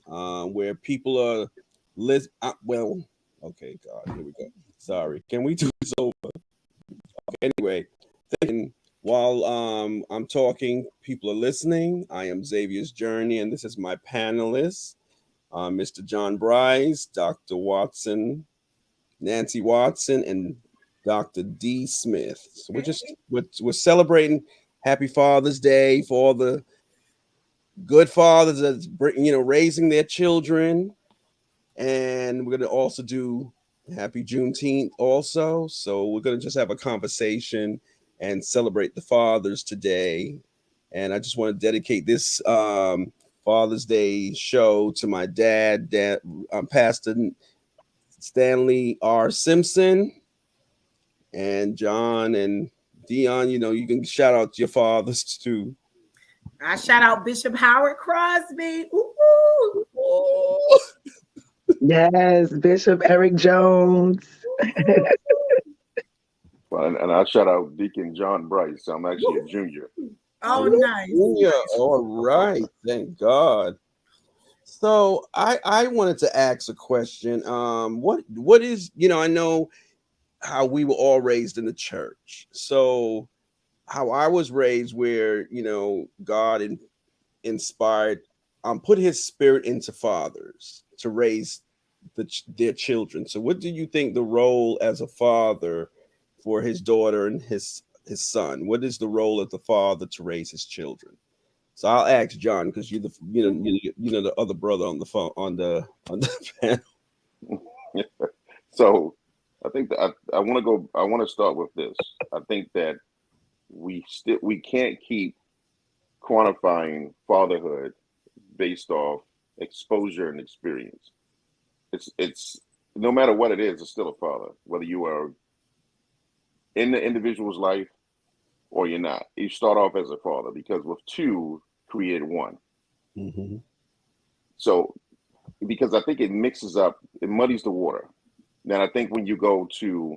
where people are well, okay, God, here we go. Sorry, can we do this over? Anyway, thinking while I'm talking, people are listening. I am Xavier's Journey, and this is my panelists, Mr. John Brice, Dr. Watson, Nancy Watson, and Dr. D. Smith. So we're celebrating Happy Father's Day for all the good fathers that's raising their children, and we're gonna also do Happy Juneteenth also. So we're gonna just have a conversation and celebrate the fathers today. And I just want to dedicate this Father's Day show to my dad, Pastor Stanley R. Simpson, and John and Dionne. You can shout out your fathers too. I shout out Bishop Howard Crosby. Ooh. Yes, Bishop Eric Jones. Well, and I shout out Deacon John Brice. I'm actually a junior. Oh, nice. Yeah, all right. Thank God. So I wanted to ask a question. What is, I know how we were all raised in the church. So how I was raised, where God inspired, put His Spirit into fathers to raise their children. So what do you think the role as a father for his daughter and his son? What is the role of the father to raise his children? So I'll ask John, because you're the other brother on the phone on the panel. So I think that I want to start with this. I think that we can't keep quantifying fatherhood based off exposure and experience. It's no matter what it is, it's still a father, whether you are in the individual's life or you're not. You start off as a father, because with two create one. Mm-hmm. So, because I think it muddies the water. Then I think when you go to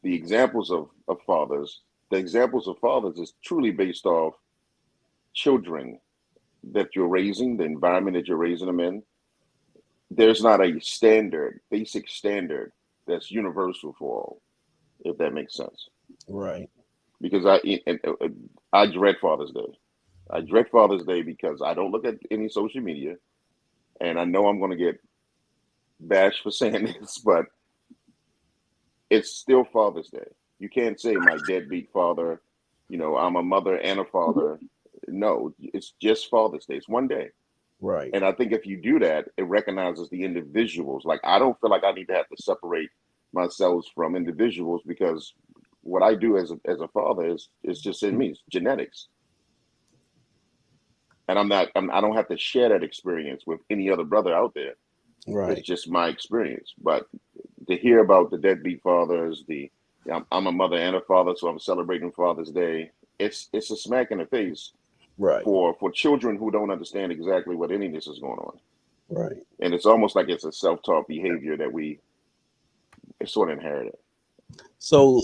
the examples of fathers, the examples of fathers is truly based off children that you're raising, the environment that you're raising them in. There's not a basic standard that's universal for all, if that makes sense. Right. Because I dread Father's Day. I dread Father's Day because I don't look at any social media, and I know I'm going to get bashed for saying this, but it's still Father's Day. You can't say my deadbeat father, I'm a mother and a father. No, it's just Father's Day. It's one day. Right. And I think if you do that, it recognizes the individuals. Like, I don't feel like I need to have to separate myself from individuals, because what I do as a father is just in me. It's genetics. And I don't have to share that experience with any other brother out there. Right. It's just my experience. But to hear about the deadbeat fathers, I'm a mother and a father, so I'm celebrating Father's Day. It's a smack in the face. Right. For children who don't understand exactly what any of this is going on. Right. And it's almost like it's a self-taught behavior that we sort of inherited. So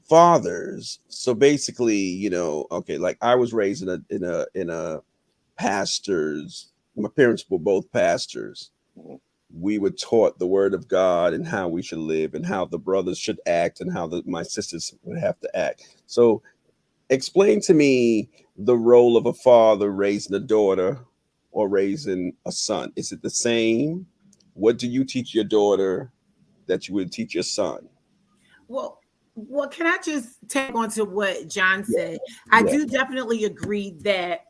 fathers. So basically, okay, like I was raised in a pastor's. My parents were both pastors. Mm-hmm. We were taught the word of God and how we should live and how the brothers should act and how my sisters would have to act. So explain to me the role of a father raising a daughter or raising a son. Is it the same? What do you teach your daughter that you would teach your son? Well, can I just tag on to what John said? I do definitely agree that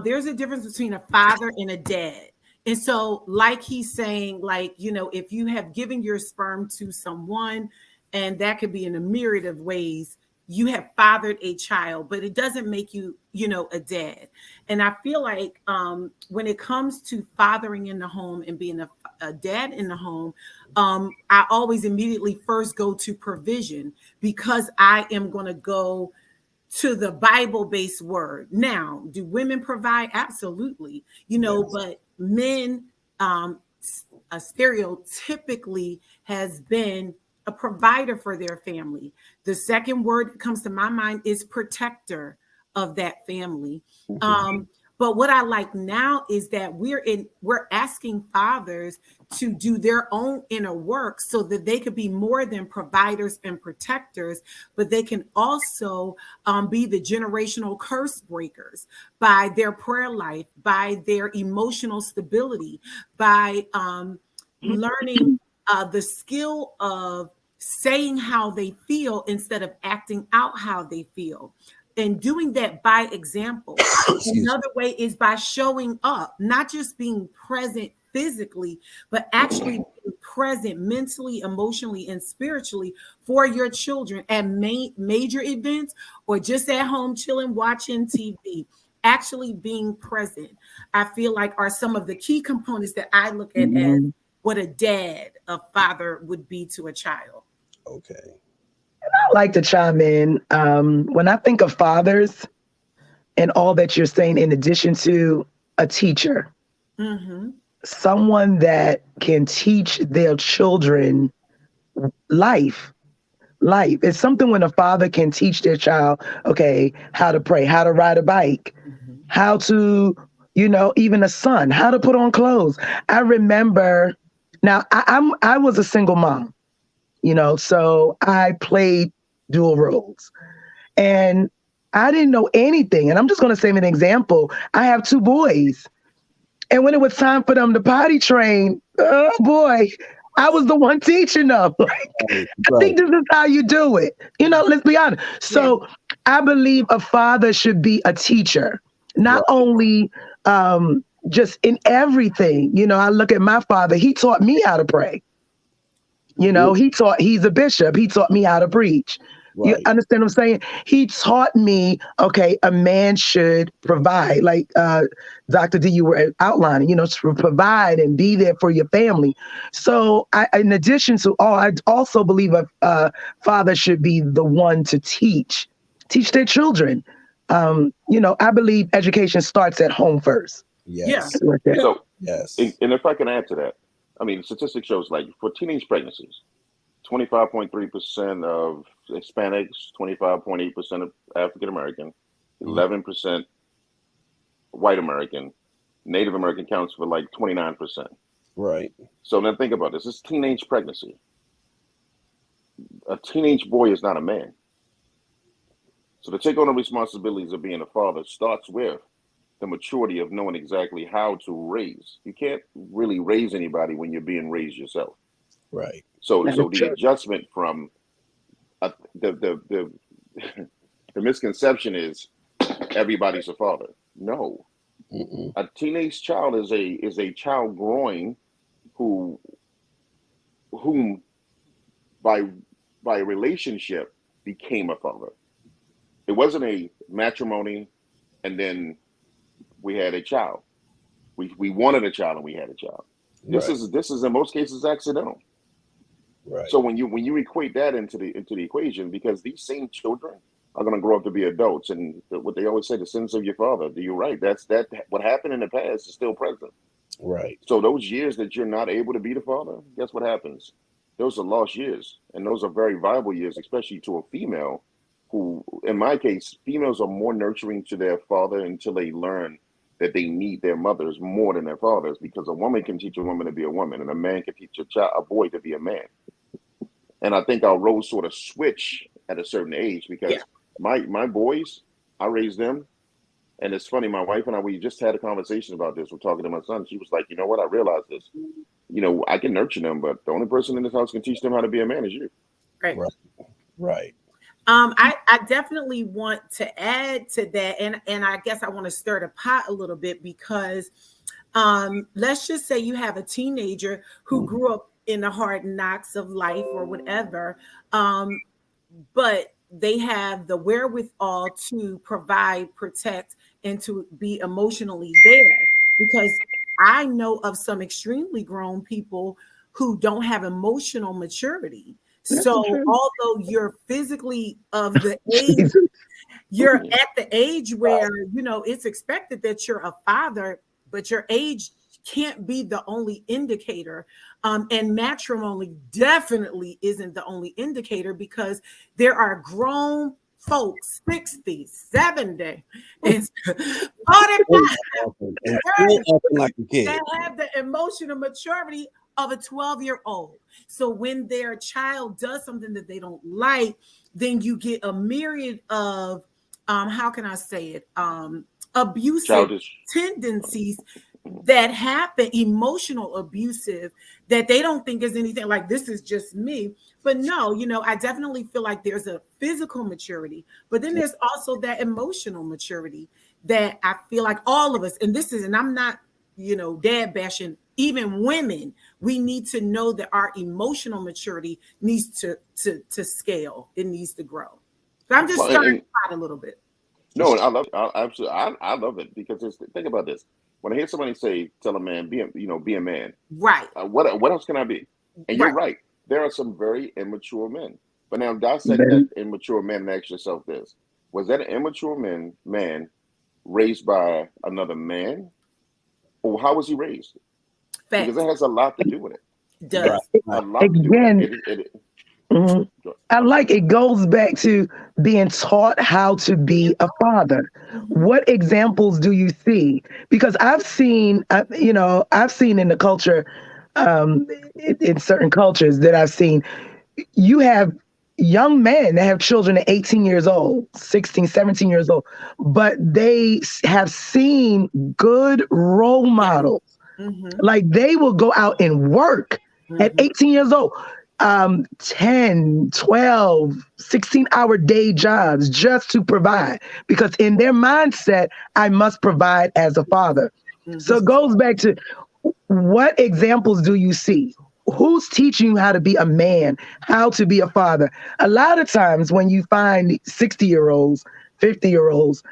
there's a difference between a father and a dad. And so, like he's saying, if you have given your sperm to someone, and that could be in a myriad of ways, you have fathered a child, but it doesn't make you, a dad. And I feel like when it comes to fathering in the home and being a dad in the home, I always immediately first go to provision, because I am going to go to the Bible-based word. Now, do women provide? Absolutely. But men, stereotypically has been a provider for their family. The second word that comes to my mind is protector of that family. Mm-hmm. But what I like now is that we're asking fathers to do their own inner work so that they could be more than providers and protectors, but they can also be the generational curse breakers by their prayer life, by their emotional stability, by learning the skill of saying how they feel instead of acting out how they feel. And doing that by example. Another way is by showing up, not just being present physically, but actually being present mentally, emotionally, and spiritually for your children at major events or just at home chilling, watching TV. Actually being present, I feel like are some of the key components that I look at as what a father would be to a child. Okay. I like to chime in. When I think of fathers and all that you're saying, in addition to a teacher, someone that can teach their children life. It's something when a father can teach their child, okay, how to pray, how to ride a bike, how to, even a son, how to put on clothes. I remember, now I was a single mom. So I played dual roles and I didn't know anything. And I'm just going to say an example. I have 2 boys. And when it was time for them to potty train, oh boy, I was the one teaching them. I think this is how you do it. Let's be honest. So I believe a father should be a teacher, not only just in everything. I look at my father, he taught me how to pray. He's a bishop. He taught me how to preach. Right. You understand what I'm saying? He taught me, okay, a man should provide, like Dr. D, you were outlining, to provide and be there for your family. So in addition to all, I also believe a father should be the one to teach their children. I believe education starts at home first. Yes. So, yes. And if I can add to that, I mean, statistics shows like for teenage pregnancies, 25.3% of Hispanics, 25.8% of African American, 11% white American, Native American counts for like 29%. Right. So then think about this. It's teenage pregnancy. A teenage boy is not a man. So to take on the responsibilities of being a father starts with the maturity of knowing exactly how to raise. You can't really raise anybody when you're being raised yourself. Right. So the adjustment from the misconception is everybody's a father. No. A teenage child is a child growing whom by relationship became a father. It wasn't a matrimony and then we had a child. We wanted a child and we had a child. This is in most cases accidental. Right. So when you equate that into the equation, because these same children are going to grow up to be adults, and what they always say, the sins of your father. You're right. That's what happened in the past is still present. Right. So those years that you're not able to be the father, guess what happens? Those are lost years, and those are very valuable years, especially to a female. Who, in my case, females are more nurturing to their father until they learn that they need their mothers more than their fathers, because a woman can teach a woman to be a woman and a man can teach a boy to be a man. And I think our roles sort of switch at a certain age, because my boys, I raised them. And it's funny, my wife and I, we just had a conversation about this. We're talking to my son. She was like, you know what? I realized this. I can nurture them, but the only person in this house can teach them how to be a man is you. Right. Right. I definitely want to add to that, and I guess I want to stir the pot a little bit, because let's just say you have a teenager who grew up in the hard knocks of life or whatever, but they have the wherewithal to provide, protect, and to be emotionally there. Because I know of some extremely grown people who don't have emotional maturity. So although you're physically of the age, you're at the age where, it's expected that you're a father, but your age can't be the only indicator. And matrimony definitely isn't the only indicator, because there are grown folks 60, 70, and 45 and still acting like a kid. that have the emotional maturity of a 12-year-old. So when their child does something that they don't like, then you get a myriad of how can I say it? Abusive Childish tendencies that happen, emotional abusive, that they don't think is anything like this is just me. But no, I definitely feel like there's a physical maturity, but then there's also that emotional maturity that I feel like all of us, and I'm not, dad bashing, even women, we need to know that our emotional maturity needs to scale. It needs to grow. So I'm just starting out a little bit. No, I love absolutely. I love it because think about this. When I hear somebody say, "Tell a man, be a man," right? What else can I be? And you're right. There are some very immature men. But now dissect that immature man and ask yourself this: was that an immature man raised by another man, or how was he raised? Facts. Because that has a lot to do with it. It does. A lot to do with it. I like it goes back to being taught how to be a father. What examples do you see? Because I've seen in the culture, in certain cultures that I've seen, you have young men that have children at 18 years old, 16, 17 years old, but they have seen good role models. Mm-hmm. Like they will go out and work at 18 years old. 10, 12, 16-hour day jobs just to provide, because in their mindset, I must provide as a father. Mm-hmm. So it goes back to what examples do you see? Who's teaching you how to be a man, how to be a father? A lot of times when you find 60-year-olds, 50-year-olds,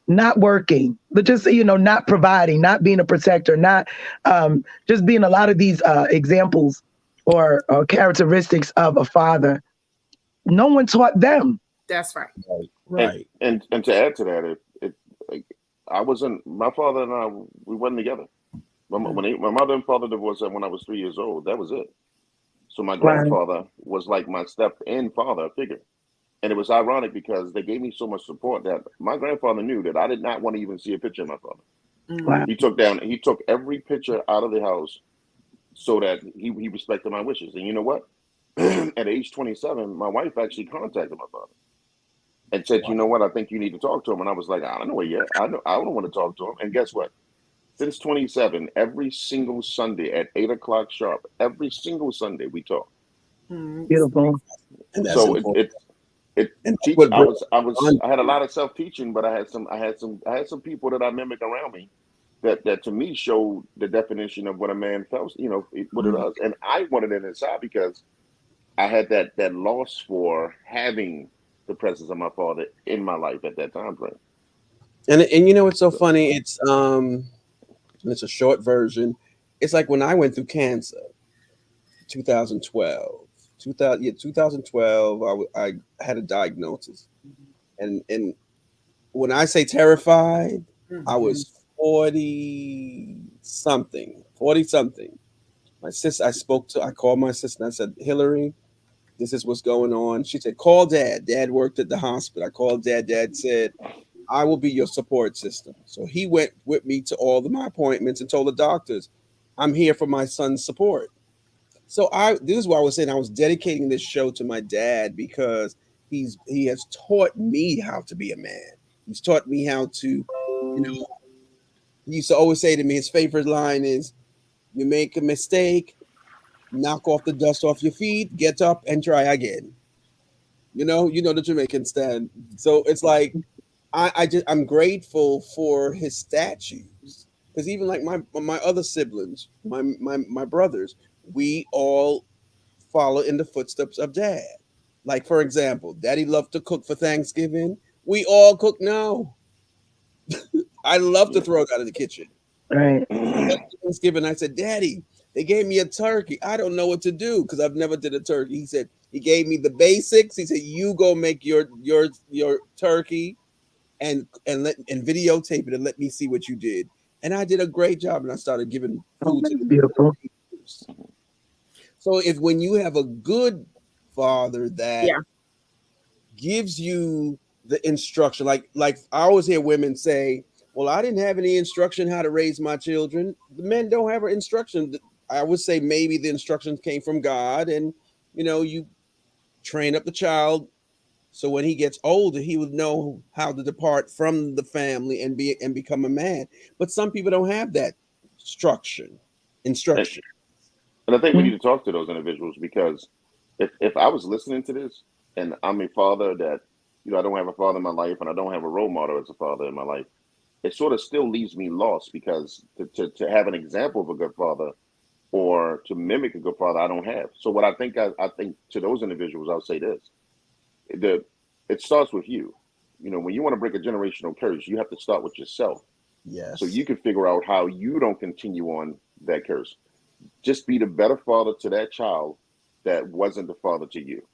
not working, but just, not providing, not being a protector, not just being a lot of these examples or characteristics of a father, no one taught them. That's right. Right. And to add to that, my father and I, we wasn't together. My mother and father divorced when I was 3 years old. That was it. So my grandfather was like my step-in father figure. And it was ironic because they gave me so much support that my grandfather knew that I did not want to even see a picture of my father. Wow. He took every picture out of the house so that he respected my wishes. And you know what? At age 27, my wife actually contacted my father and said, "You know what? I think you need to talk to him." And I was like, "I don't know yet. I don't want to talk to him." And guess what? Since 27, every single Sunday at 8:00 sharp, every single Sunday we talk. Beautiful. So I had a lot of self-teaching, but I had some people that I mimicked around me that to me showed the definition of what a man felt, what it does. And I wanted it inside because I had that loss for having the presence of my father in my life at that time frame. And it's so funny. It's a short version. It's like when I went through cancer, 2012. 2012, I had a diagnosis. And when I say terrified, I was 40 something. My sister, I called my sister and I said, "Hillary, this is what's going on." She said, "Call Dad." Dad worked at the hospital. I called Dad. Dad said, "I will be your support system." So he went with me to all of my appointments and told the doctors, "I'm here for my son's support." So this is why I was saying I was dedicating this show to my dad, because he has taught me how to be a man. He's taught me how to, he used to always say to me, his favorite line is, "You make a mistake, knock off the dust off your feet, get up and try again." You know the Jamaican stand. So it's like, I'm grateful for his statues, because even like my other siblings, my brothers, we all follow in the footsteps of Dad. Like, for example, Daddy loved to cook for Thanksgiving. We all cook now. I love to throw it out of the kitchen. Right. Thanksgiving, I said, "Daddy, they gave me a turkey. I don't know what to do because I've never did a turkey." He said, he gave me the basics. He said, "You go make your turkey and videotape it and let me see what you did." And I did a great job, and I started giving food to the beautiful. So when you have a good father that gives you the instruction. Like I always hear women say, well, I didn't have any instruction how to raise my children. The men don't have an instruction. I would say maybe the instructions came from God, and you train up the child so when he gets older, he would know how to depart from the family and become a man. But some people don't have that instruction. And I think we need to talk to those individuals, because if I was listening to this and I'm a father that, I don't have a father in my life and I don't have a role model as a father in my life, it sort of still leaves me lost, because to have an example of a good father or to mimic a good father, I don't have. So what I think to those individuals, I'll say this. It starts with you. When you want to break a generational curse, you have to start with yourself. Yes. So you can figure out how you don't continue on that curse. Just be the better father to that child that wasn't the father to you.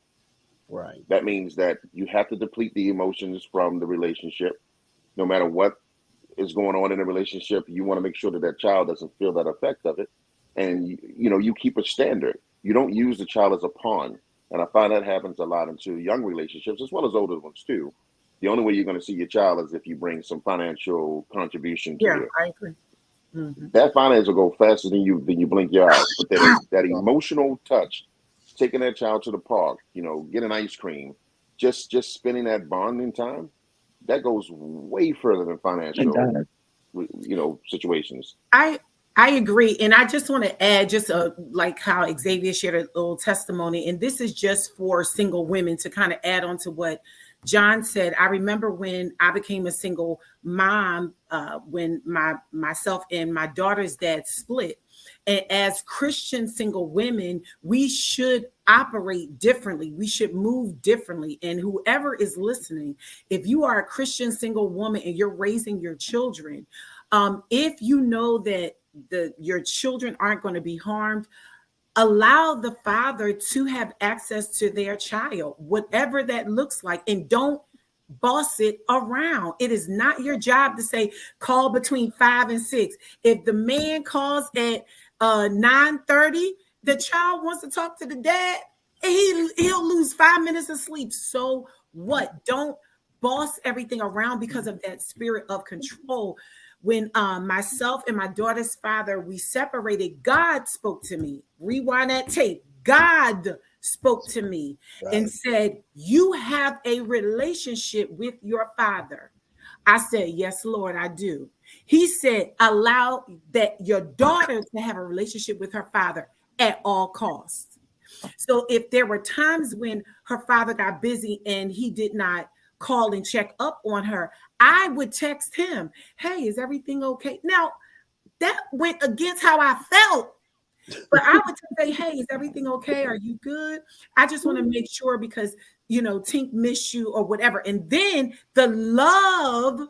Right. That means that you have to deplete the emotions from the relationship. No matter what is going on in the relationship, you want to make sure that child doesn't feel that effect of it. And you keep a standard. You don't use the child as a pawn. And I find that happens a lot into young relationships as well as older ones too. The only way you're going to see your child is if you bring some financial contribution to it. I agree. Mm-hmm. That finance will go faster than you blink your eyes. But that emotional touch, taking that child to the park, getting ice cream, just spending that bonding time, that goes way further than financial, situations. I agree. And I just want to add like how Xavier shared a little testimony. And this is just for single women to kind of add on to what John said. I remember when I became a single mom, when myself and my daughter's dad split. And as Christian single women, we should operate differently. We should move differently. And whoever is listening, if you are a Christian single woman and you're raising your children, if you know that your children aren't going to be harmed, allow the father to have access to their child, whatever that looks like, and don't boss it around. It is not your job to say, call between 5 and 6. If the man calls at 9:30, the child wants to talk to the dad, and he'll lose 5 minutes of sleep. So what? Don't boss everything around because of that spirit of control. When myself and my daughter's father, we separated, God spoke to me. Rewind that tape. God spoke to me and said, you have a relationship with your father. I said, yes, Lord, I do. He said, allow that your daughter to have a relationship with her father at all costs. So if there were times when her father got busy and he did not call and check up on her, I would text him, hey, is everything okay? Now, that went against how I felt. But I would say, hey, is everything okay? Are you good? I just want to make sure because, Tink missed you or whatever. And then the love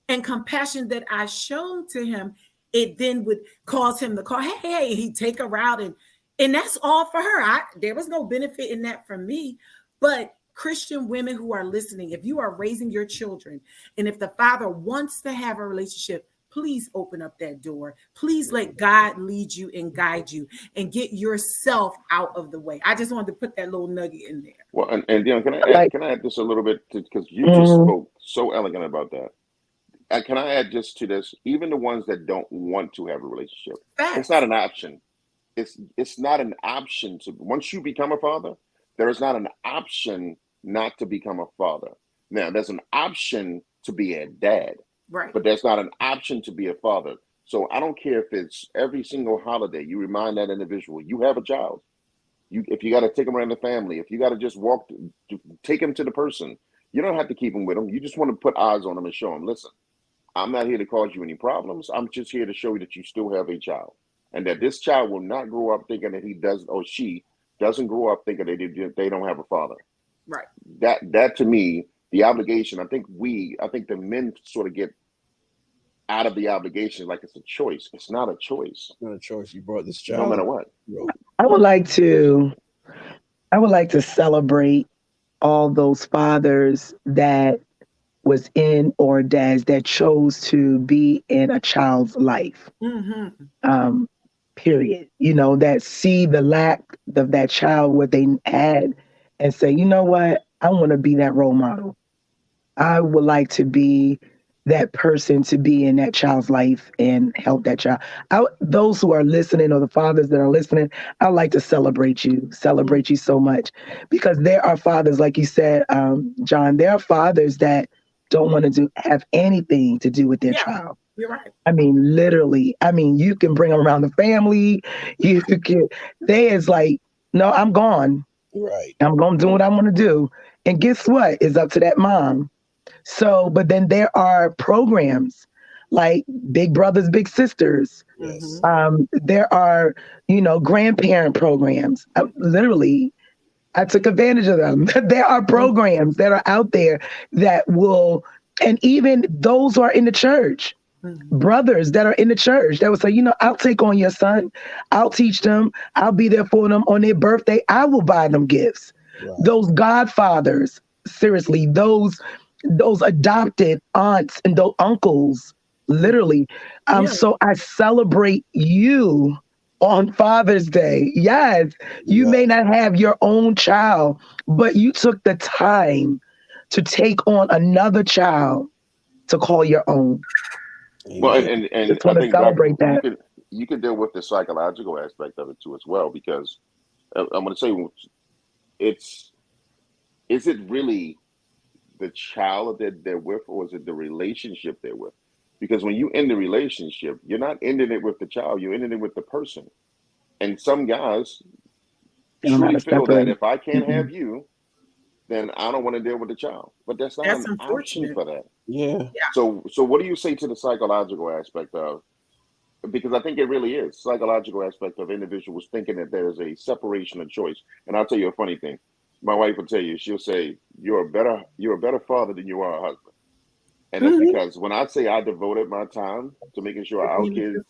and compassion that I showed to him, it then would cause him to call, hey, he'd take her out. And that's all for her. There was no benefit in that for me. But Christian women who are listening, if you are raising your children, and if the father wants to have a relationship, please open up that door. Please let God lead you and guide you and get yourself out of the way. I just wanted to put that little nugget in there. Well, and Dionne, can I add this a little bit, because you just spoke so elegant about that. Can I add just to this? Even the ones that don't want to have a relationship, it's not an option. It's not an option to, once you become a father, there is not an option not to become a father. Now, there's an option to be a dad, right? But there's not an option to be a father. So I don't care if it's every single holiday, you remind that individual, you have a child. If you got to take them around the family, if you got to just take them to the person, you don't have to keep them with them. You just want to put eyes on them and show them, listen, I'm not here to cause you any problems. I'm just here to show you that you still have a child, and that this child will not grow up thinking that he does, or she doesn't grow up thinking they don't have a father. Right. That to me, the obligation, I think the men sort of get out of the obligation like it's a choice. It's not a choice. It's not a choice. You brought this child. No matter what. I would like to celebrate all those fathers that was in, or dads that chose to be in a child's life. Mm-hmm. Period. That see the lack of that child, what they had, and say, you know what, I want to be that role model. I would like to be that person to be in that child's life and help that child. Those who are listening, or the fathers that are listening, I'd like to celebrate you so much, because there are fathers, like you said, John, there are fathers that don't want to have anything to do with their child. You're right. I mean, literally. I mean, you can bring them around the family. You can. It's like, no, I'm gone. Right. I'm going to do what I want to do. And guess what? It's up to that mom. So, but then there are programs like Big Brothers, Big Sisters. Yes. There are, grandparent programs. Literally, I took advantage of them. There are programs that are out there that will, and even those who are in the church, brothers that are in the church that will say, I'll take on your son. I'll teach them. I'll be there for them on their birthday. I will buy them gifts. Right. Those godfathers, seriously, those adopted aunts and those uncles, literally. So I celebrate you on Father's Day. Yes, you may not have your own child, but you took the time to take on another child to call your own. Well, and I think celebrate that. You could deal with the psychological aspect of it too as well, because I'm going to say is it really the child that they're with, or is it the relationship they're with? Because when you end the relationship, you're not ending it with the child, you're ending it with the person. And some guys truly feel that if I can't have you, then I don't want to deal with the child. But that's not an option for that. Yeah. So what do you say to the psychological aspect of, because I think it really is, psychological aspect of individuals thinking that there's a separation of choice. And I'll tell you a funny thing. My wife will tell you, she'll say, you're a better father than you are a husband. And that's because when I say I devoted my time to making sure our kids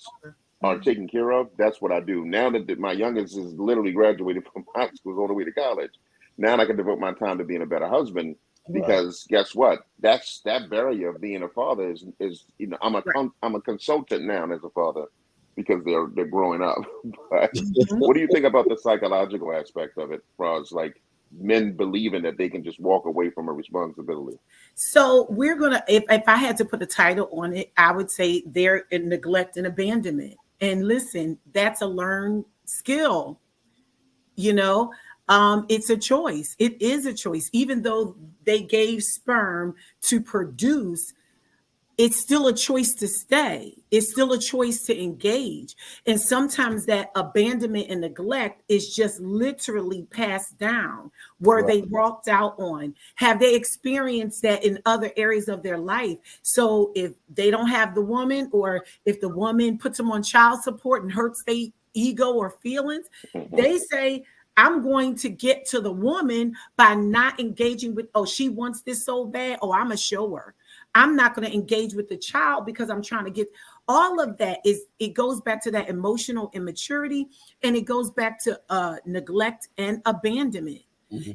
are taken care of, that's what I do. Now that my youngest is literally graduated from high school on the way to college, now I can devote my time to being a better husband, because guess what? That barrier of being a father is I'm a consultant now as a father, because they're growing up. But what do you think about the psychological aspect of it, as far as like men believing that they can just walk away from a responsibility? So we're gonna, if I had to put a title on it, I would say they're in neglect and abandonment. And listen, that's a learned skill. It's a choice. It is a choice. Even though they gave sperm to produce, it's still a choice to stay. It's still a choice to engage. And sometimes that abandonment and neglect is just literally passed down, where they walked out on. Have they experienced that in other areas of their life? So if they don't have the woman, or if the woman puts them on child support and hurts their ego or feelings, they say, I'm going to get to the woman by not engaging with, she wants this so bad. I'm going to show her. I'm not going to engage with the child because I'm trying to get all of that. It goes back to that emotional immaturity, and it goes back to neglect and abandonment.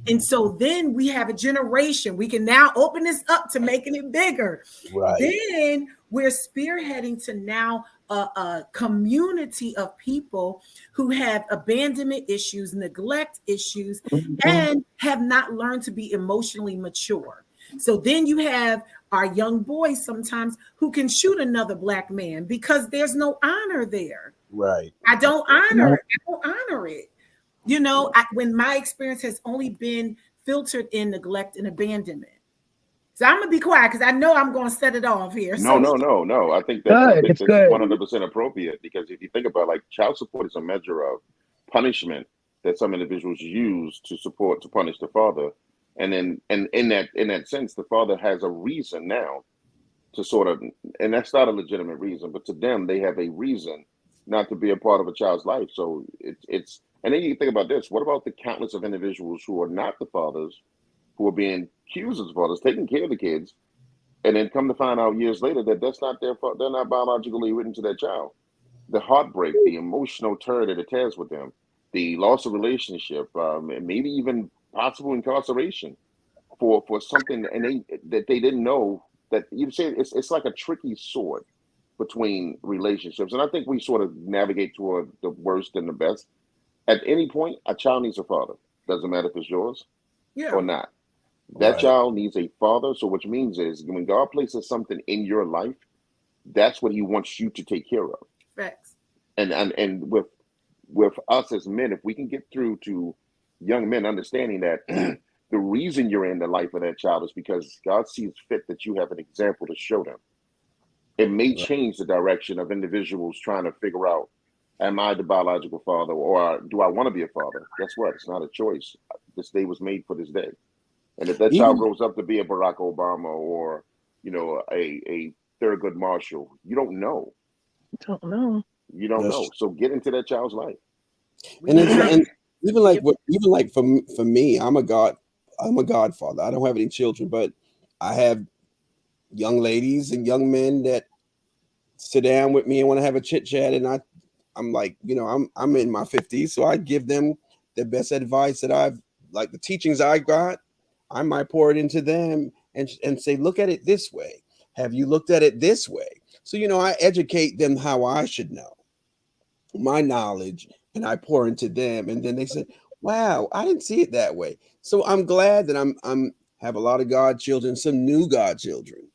And so then we have a generation. We can now open this up to making it bigger. Right. Then we're spearheading to now a community of people who have abandonment issues, neglect issues, and have not learned to be emotionally mature. So then you have our young boys sometimes who can shoot another Black man because there's no honor there. Right. I don't honor it. When my experience has only been filtered in neglect and abandonment. So I'm gonna be quiet because I know I'm gonna set it off here. No. I think that's 100% appropriate, because if you think about, like, child support is a measure of punishment that some individuals use to punish the father. And then, and in that sense, the father has a reason now to sort of, and that's not a legitimate reason, but to them, they have a reason not to be a part of a child's life. So it's, and then you think about this: what about the countless of individuals who are not the fathers, who are being accused as fathers, taking care of the kids, and then come to find out years later that that's not their fault? They're not biologically written to their child. The heartbreak, the emotional tear that it tears with them, the loss of relationship, and maybe even possible incarceration for something that they didn't know. That you say it's like a tricky sword between relationships, and I think we sort of navigate toward the worst and the best. At any point, a child needs a father. Doesn't matter if it's yours or not. That Right. child needs a father. So which means is when God places something in your life, that's what he wants you to take care of. Facts. And with us as men, if we can get through to young men understanding that the reason you're in the life of that child is because God sees fit that you have an example to show them. It may Right. change the direction of individuals trying to figure out, am I the biological father or do I want to be a father? Guess what? It's not a choice. This day was made for this day. And if that child Even grows up to be a Barack Obama or, a Thurgood Marshall, you don't know. Don't know. You don't that's know. So get into that child's life. and it's Yeah. and even like for me, I'm a godfather. I don't have any children, but I have young ladies and young men that sit down with me and want to have a chit chat, and I'm like, I'm in my 50s, so I give them the best advice that I've like the teachings I got. I might pour it into them and say, look at it this way. Have you looked at it this way? So I educate them how I should know my knowledge, and I pour into them, and then they say, wow, I didn't see it that way. So I'm glad that I'm have a lot of godchildren, some new godchildren,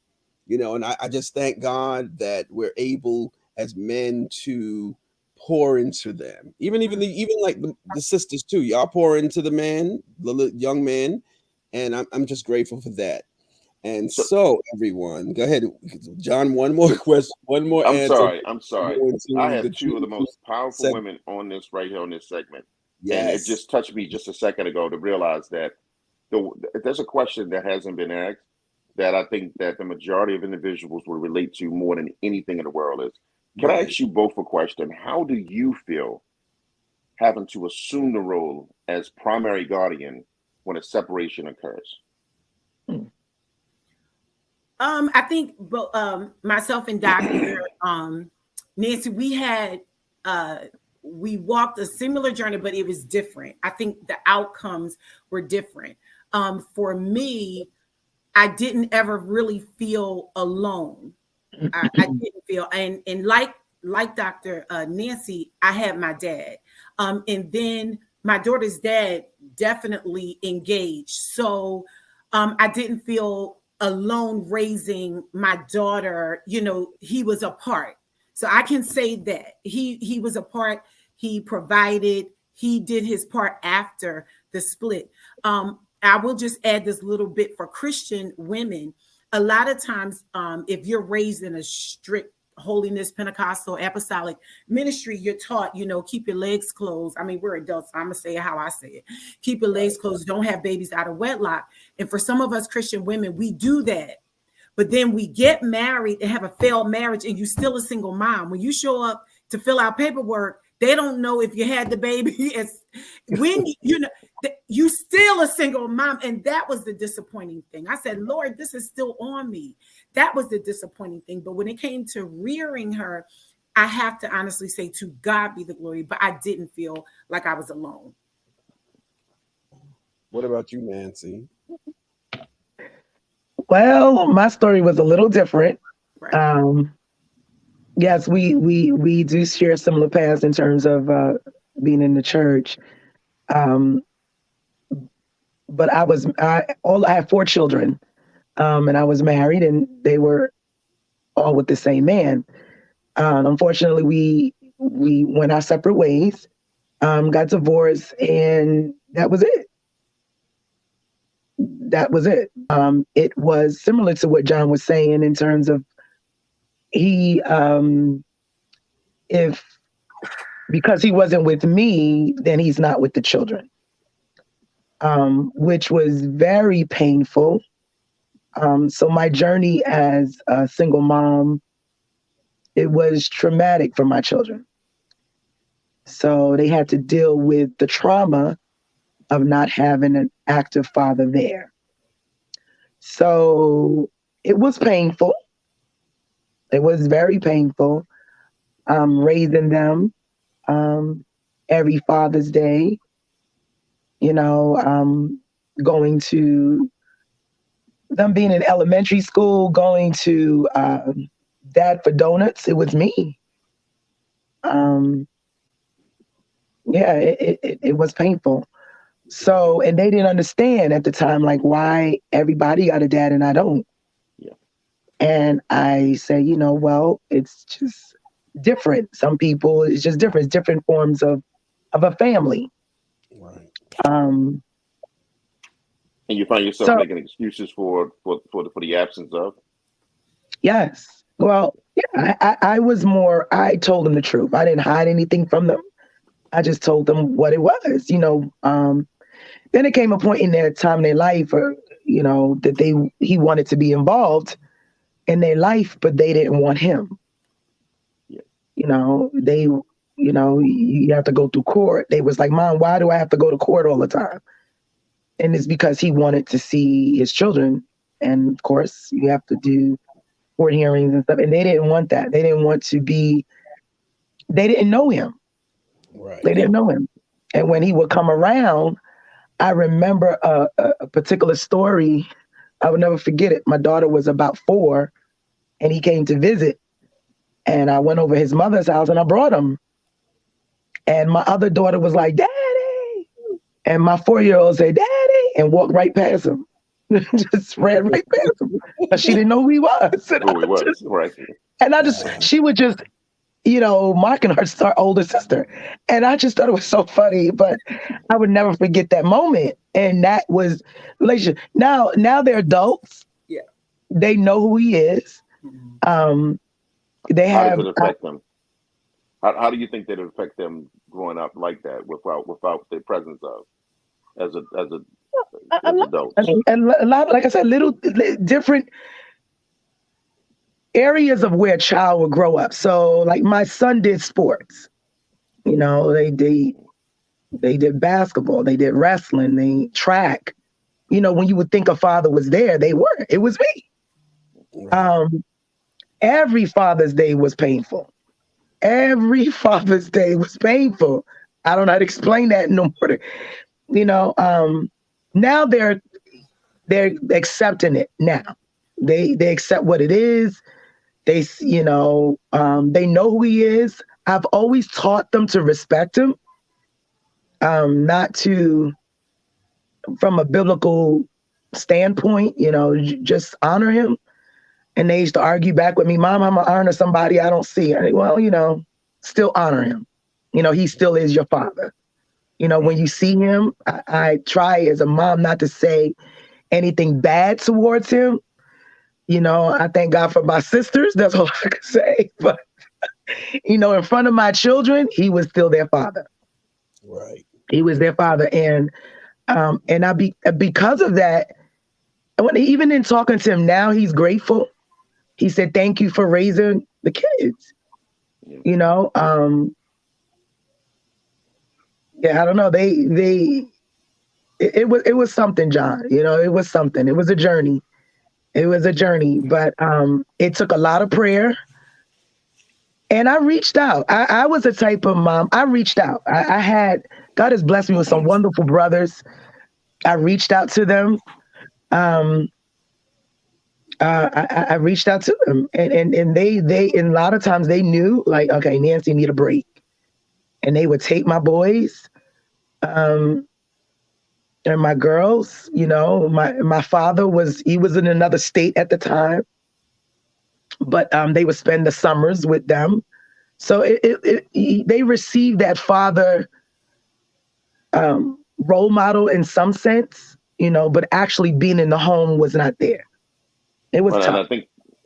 and I just thank God that we're able as men to pour into them. Even like the sisters too. Y'all pour into the men, the young men, and I'm just grateful for that. And So so everyone, go ahead, John. One more question, one more I'm answer. sorry. I'm sorry. Go I into have the two of the Juneteenth most powerful segment. women on this right here on this segment. And it Yes. just touched me just a second ago to realize that there's a question that hasn't been asked that I think that the majority of individuals will relate to more than anything in the world is. Can I Right. ask you both a question? How do you feel having to assume the role as primary guardian when a separation occurs? Hmm. I think myself and Dr. Nancy, we walked a similar journey, but it was different. I think the outcomes were different. For me, I didn't ever really feel alone. I didn't feel, and like Dr. Nancy, I had my dad, and then my daughter's dad definitely engaged. So I didn't feel alone raising my daughter. He was a part. So I can say that he was a part. He provided. He did his part after the split. I will just add this little bit for Christian women. A lot of times, if you're raised in a strict holiness, Pentecostal, apostolic ministry, you're taught, keep your legs closed. I mean, we're adults. So I'm going to say it how I say it. Keep your legs closed. Don't have babies out of wedlock. And for some of us Christian women, we do that. But then we get married and have a failed marriage, and you're still a single mom. When you show up to fill out paperwork, they don't know if you had the baby. When you still a single mom. And that was the disappointing thing. I said, Lord, this is still on me. That was the disappointing thing. But when it came to rearing her, I have to honestly say, to God be the glory, but I didn't feel like I was alone. What about you, Nancy? Well, my story was a little different. Right. Yes, we do share similar paths in terms of being in the church. But I had 4 children, and I was married, and they were all with the same man. Unfortunately, we went our separate ways, got divorced, and that was it. That was it. It was similar to what John was saying in terms of because he wasn't with me, then he's not with the children, which was very painful. So my journey as a single mom, it was traumatic for my children. So they had to deal with the trauma of not having an active father there. So it was painful. It was very painful, raising them every Father's Day, going to them being in elementary school, going to Dad for Donuts. It was me. Yeah, it was painful. So, and they didn't understand at the time, like, why everybody got a dad and I don't. Yeah. And I say, well, it's just different. Some people, it's just different. It's different forms of a family. Right. And you find yourself So, making excuses for the absence of. yes. Well, yeah, I told them the truth. I didn't hide anything from them. I just told them what it was, Then it came a point in their time in their life, that he wanted to be involved in their life, but they didn't want him. Yeah. You have to go through court. They was like, Mom, why do I have to go to court all the time? And it's because he wanted to see his children. And of course, you have to do court hearings and stuff. And they didn't want that. They didn't know him. Right. They didn't know him. And when he would come around, I remember a particular story. I would never forget it. My daughter was about 4 and he came to visit. And I went over his mother's house and I brought him. And my other daughter was like, Daddy. And my 4-year-old said, Daddy, and walked right past him. Just ran right past him. But she didn't know who he was. Right. And she would just, mocking her older sister. And I just thought it was so funny, but I would never forget that moment. And that was relationship. Now they're adults. Yeah. They know who he is. They have. How does it affect them? How do you think that it affect them growing up like that without the presence of as adults? And a lot, like I said, little different areas of where a child would grow up. So, like my son did sports. They did basketball, they did wrestling, they track. When you would think a father was there, they were. It was me. Right. Every Father's Day was painful. Every Father's Day was painful. I don't know how to explain that no more. Now they're accepting it now. They accept what it is. They know who he is. I've always taught them to respect him, not to, from a biblical standpoint, just honor him. And they used to argue back with me, Mom, I'm gonna honor somebody I don't see. Well, still honor him. He still is your father. When you see him, I try as a mom not to say anything bad towards him. I thank God for my sisters. That's all I can say. But, in front of my children, he was still their father. Right. He was their father. And because of that, even in talking to him now, he's grateful. He said, thank you for raising the kids. Yeah. I don't know. It was something, John. It was something. It was a journey. But it took a lot of prayer. And I reached out. I was a type of mom. I reached out. God has blessed me with some wonderful brothers. I reached out to them. I reached out to them, and they a lot of times they knew, like, okay, Nancy need a break, and they would take my boys, and my girls. My father was in another state at the time, but they would spend the summers with them, so they received that father role model in some sense, but actually being in the home was not there. It was tough.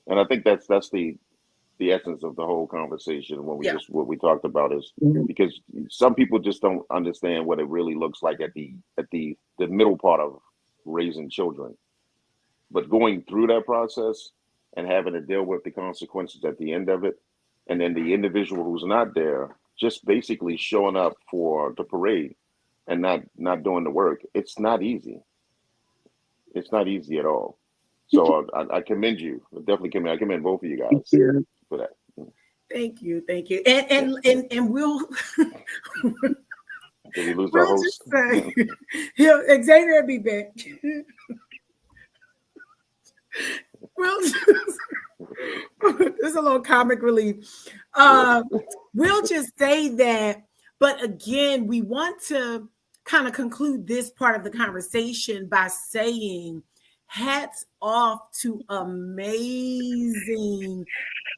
And I think that's the essence of the whole conversation when what we talked about is because some people just don't understand what it really looks like at the middle part of raising children. But going through that process and having to deal with the consequences at the end of it, and then the individual who's not there just basically showing up for the parade and not doing the work, it's not easy. It's not easy at all. So I commend you. I commend both of you guys for that. Thank you. And we'll Did we lose our host? Xavier will be back. This is a little comic relief. We'll just say that, but again, we want to kind of conclude this part of the conversation by saying hats off to amazing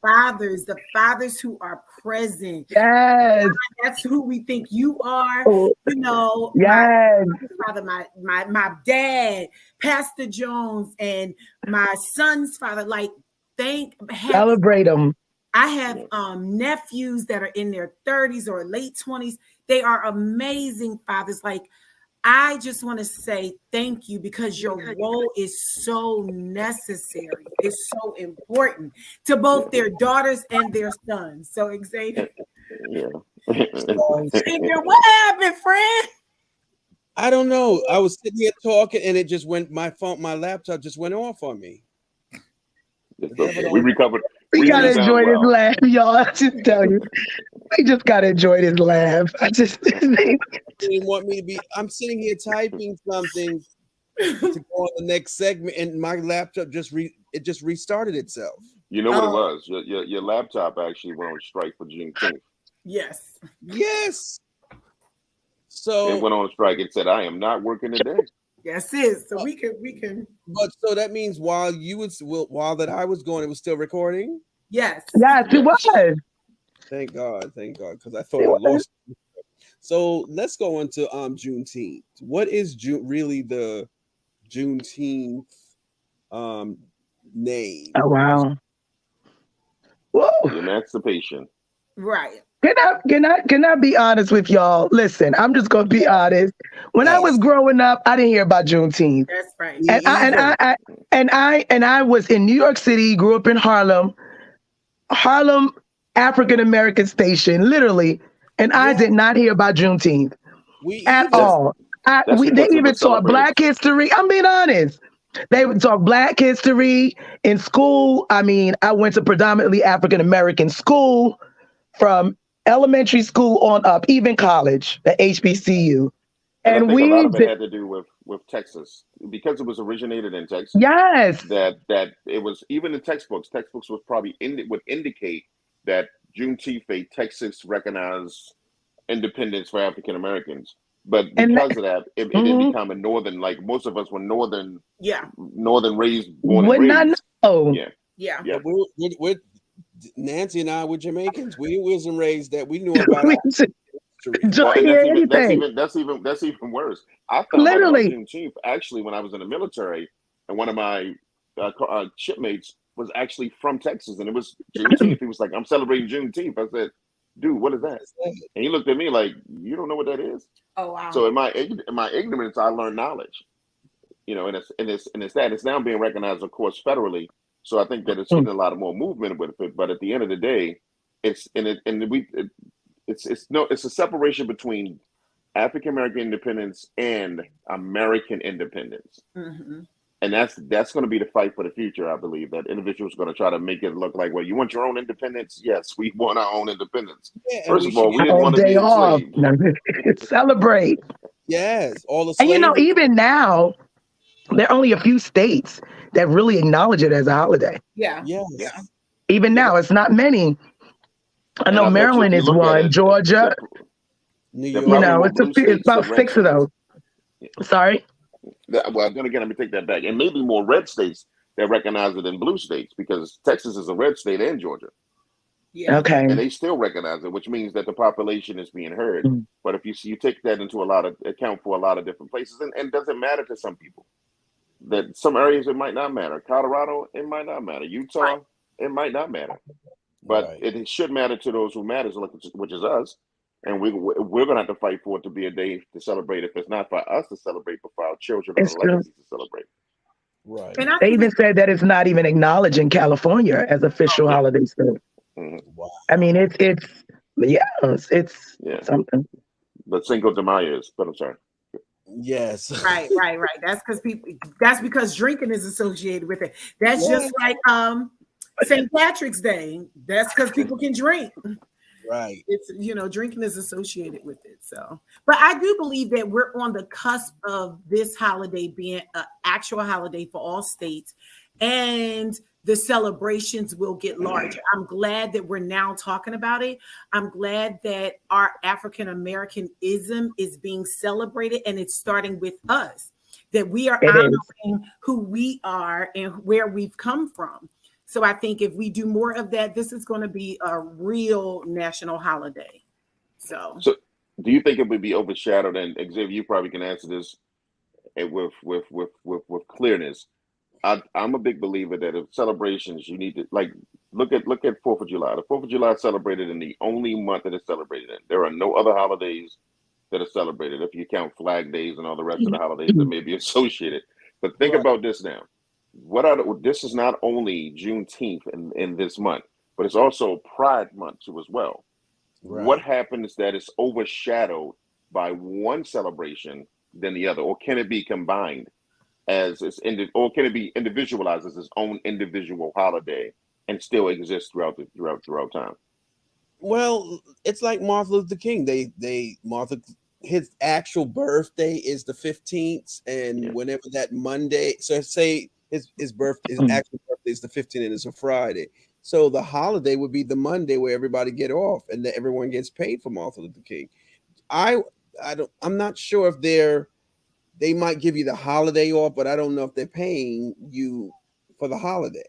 fathers, the fathers who are present. Yes. That's who we think you are. Oh, You know, yes. my dad, Pastor Jones, and my son's father. Like, Celebrate them. I have nephews that are in their 30s or late 20s. They are amazing fathers. Like, I just want to say thank you, because your role is so necessary. It's so important to both their daughters and their sons. So, Xavier, Xavier, what happened, friend? I don't know. I was sitting here talking, and it just went. My laptop just went off on me. Okay. We recovered. We gotta enjoy this laugh, y'all. I just tell you, we just gotta enjoy this laugh. I just didn't want me to be. I'm sitting here typing something to go on the next segment, and my laptop just restarted itself. You know what it was? Your laptop actually went on strike for Juneteenth. Yes. So Oh. It went on strike. It said, "I am not working today." Yes, it is. So we can. But so that means while I was going, it was still recording. Yes. Yes, it was. Thank God, because I thought I lost. So let's go into Juneteenth. What is really the Juneteenth name? Oh wow! Whoa! Emancipation. Right. Can I be honest with y'all? Listen, I'm just gonna be honest. When I was growing up, I didn't hear about Juneteenth. That's right. And I was in New York City, grew up in Harlem African American station, literally, and I did not hear about Juneteenth at all. They even taught Black history. I'm being honest. They taught Black history in school. I mean, I went to predominantly African American school from elementary school on up, even college, the HBCU. And I think a lot of it had to do with Texas, because it was originated in Texas. Yes. That it was, even in textbooks would probably would indicate that Juneteenth, a Texas recognized independence for African Americans. But because of that, it didn't become a northern, like most of us were northern raised, born and raised. Yeah. We're Nancy and I were Jamaicans. We wasn't raised that. We knew about history. Well, that's even worse. I found out about Juneteenth actually when I was in the military, and one of my shipmates was actually from Texas, and it was Juneteenth. He was like, "I'm celebrating Juneteenth." I said, "Dude, what is that?" And he looked at me like, "You don't know what that is?" Oh wow! So in my ignorance, I learned knowledge. You know, and it's now being recognized, of course, federally. So I think that it's getting a lot of more movement with it. But at the end of the day, it's a separation between African American independence and American independence. Mm-hmm. And that's going to be the fight for the future. I believe that individuals are going to try to make it look like, well, you want your own independence? Yes, we want our own independence. First of all, we didn't want to be enslaved. Celebrate. Yes, all the. And even now, there are only a few states that really acknowledge it as a holiday. Yeah. Even now, it's not many. I know Maryland is one, Georgia. New York. You know, it's about 6 of those. Sorry. Well, then again, let me take that back. And maybe more red states that recognize it than blue states, because Texas is a red state and Georgia. Yeah. Okay. And they still recognize it, which means that the population is being heard. Mm. But if you take that into account for a lot of different places, and it doesn't matter to some people. That some areas it might not matter. Colorado, it might not matter. Utah, it might not matter. But it should matter to those who matters, which is us. And we're going to have to fight for it to be a day to celebrate. If it's not for us to celebrate, but for our children and legacy to celebrate. Right. And they even said that it's not even acknowledged in California as official holiday state. Mm-hmm. Wow. I mean, it's something. But Cinco de Mayo is. But I'm sorry. Yes. Right. That's because drinking is associated with it. That's just like St. Patrick's Day. That's because people can drink. Right. It's, drinking is associated with it. So, but I do believe that we're on the cusp of this holiday being an actual holiday for all states. And the celebrations will get larger. I'm glad that we're now talking about it. I'm glad that our African Americanism is being celebrated, and it's starting with us, that we are honoring who we are and where we've come from. So I think if we do more of that, this is going to be a real national holiday. So do you think it would be overshadowed? And Xavier, you probably can answer this with clearness. I'm a big believer that if celebrations, you need to look at 4th of July. The 4th of July is celebrated in the only month that it's celebrated in. There are no other holidays that are celebrated if you count flag days and all the rest of the holidays that may be associated. But think about this now. This is not only Juneteenth in this month, but it's also Pride Month too as well. Right. What happens that it's overshadowed by one celebration than the other, or can it be combined or can it be individualized as its own individual holiday and still exist throughout time? Well, it's like Martin Luther King. His actual birthday is the 15th, and whenever that Monday, so say his actual birthday is the 15th, and it's a Friday. So the holiday would be the Monday where everybody get off and that everyone gets paid for Martin Luther King. I'm not sure if they might give you the holiday off, but I don't know if they're paying you for the holiday.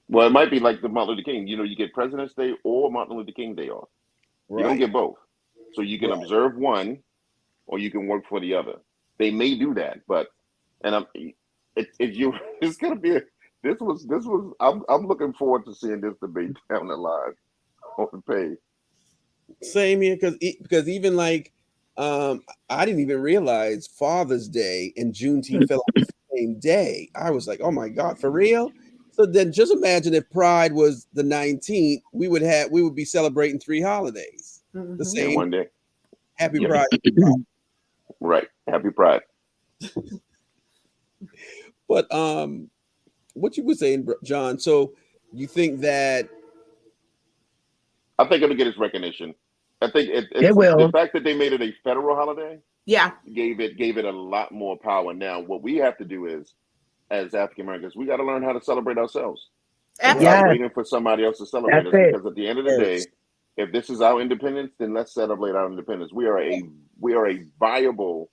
Well, it might be like the Martin Luther King. You get President's Day or Martin Luther King Day off. Right. You don't get both. So you can observe one or you can work for the other. They may do that, but it's going to be I'm looking forward to seeing this debate down the line on the page. Same here, because even like I didn't even realize Father's Day and Juneteenth fell on the same day. I was like, oh my God, for real? So then just imagine if Pride was the 19th, we would be celebrating 3 holidays. The same one day. Happy Pride. Right. Happy Pride. But what you were saying, John, so you think that I think it'll get its recognition. I think it will. The fact that they made it a federal holiday, gave it a lot more power. Now, what we have to do is, as African Americans, we got to learn how to celebrate ourselves. Without waiting for somebody else to celebrate us. Because at the end of the day, if this is our independence, then let's celebrate our independence. We are a viable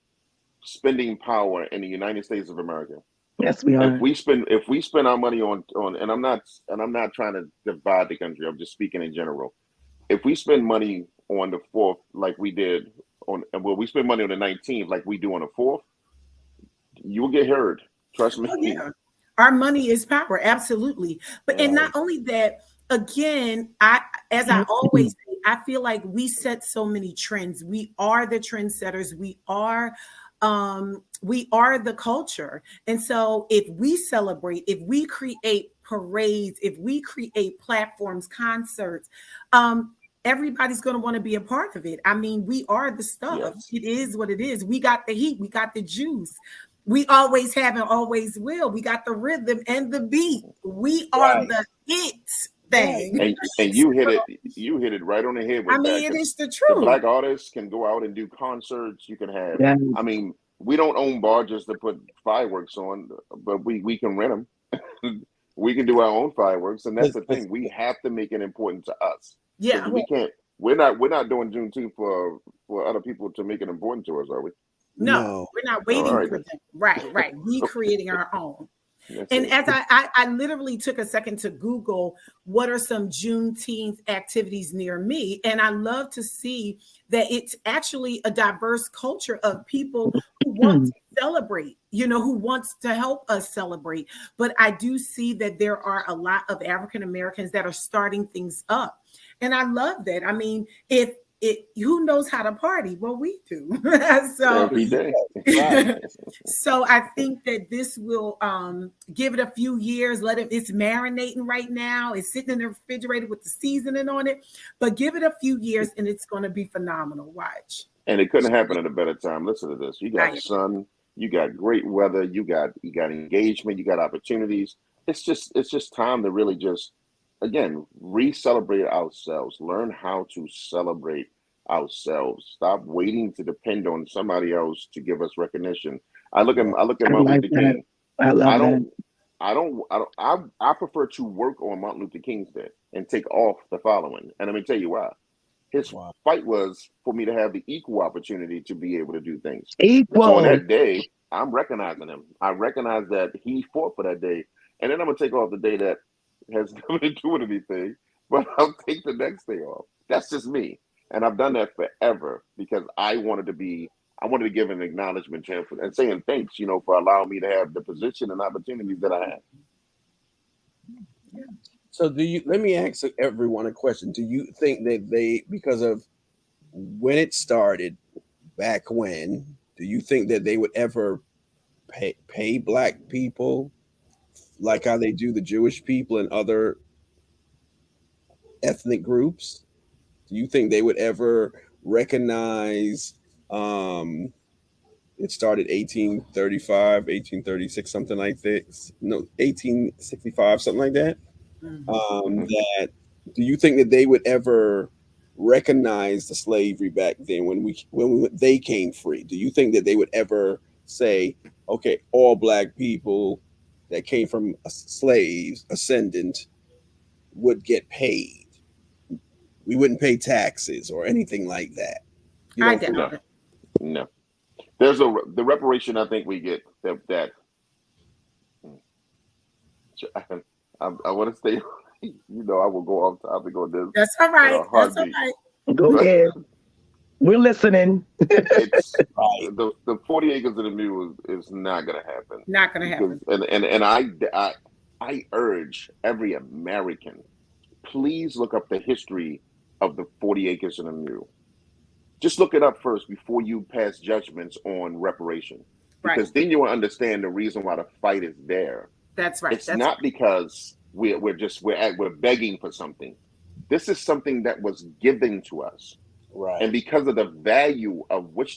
spending power in the United States of America. Yes, we are. If we spend our money on, and I'm not trying to divide the country. I'm just speaking in general. If we spend money on the 4th, like we did we spend money on the 19th, like we do on the 4th, you will get heard. Trust me. Oh, yeah. Our money is power, absolutely. But and not only that, again, I always say, I feel like we set so many trends. We are the trendsetters. We are the culture. And so if we celebrate, if we create parades, if we create platforms, concerts, everybody's going to want to be a part of it. I mean, we are the stuff. Yes. It is what it is. We got the heat. We got the juice. We always have and always will. We got the rhythm and the beat. We are the it thing. And you hit it right on the head with that. It is the truth. The Black artists can go out and do concerts. You can have, I mean, we don't own barges to put fireworks on, but we can rent them. We can do our own fireworks. And that's the thing. We have to make it important to us. Yeah. We can't, we're not doing Juneteenth for other people to make it important to us, are we? No, we're not waiting for them. Right. We creating our own. And as I literally took a second to Google what are some Juneteenth activities near me. And I love to see that it's actually a diverse culture of people who want to celebrate, who wants to help us celebrate. But I do see that there are a lot of African Americans that are starting things up. And I love that. I mean, who knows how to party? Well, we do. So every day. So I think that this will give it a few years. It's marinating right now. It's sitting in the refrigerator with the seasoning on it. But give it a few years and it's going to be phenomenal. Watch. And it couldn't happen at a better time. Listen to this. You got sun. You got great weather. You got engagement. You got opportunities. It's just time to really just, again, re-celebrate ourselves. Learn how to celebrate ourselves. Stop waiting to depend on somebody else to give us recognition. I look at Martin Luther King. I prefer to work on Martin Luther King's Day and take off the following. And let me tell you why. His fight was for me to have the equal opportunity to be able to do things. So on Equal. that day, I'm recognizing him. I recognize that he fought for that day. And then I'm going to take off the day that has nothing to do with anything, but I'll take the next day off. That's just me. And I've done that forever because I wanted to give an acknowledgement to him and saying thanks, for allowing me to have the position and opportunities that I have. So let me ask everyone a question. Do you think that because of when it started back when, do you think that they would ever pay black people like how they do the Jewish people and other ethnic groups? Do you think they would ever recognize it started 1835, 1836, something like this? No, 1865, something like that. That do you think that they would ever recognize the slavery back then when they came free? Do you think that they would ever say, okay, all black people that came from slaves, ascendant, would get paid? We wouldn't pay taxes or anything like that. I doubt it. No. There's the reparation I think we get that I want to stay. I will go off topic on this. That's all right. That's all right. Go ahead. We're listening. It's the 40 acres of the mule is not going to happen. Not going to happen. And I urge every American, please look up the history of the 40 acres and a mule. Just look it up first before you pass judgments on reparation, because then you will understand the reason why the fight is there. That's right. It's not because we're begging for something. This is something that was given to us, right? And because of the value of what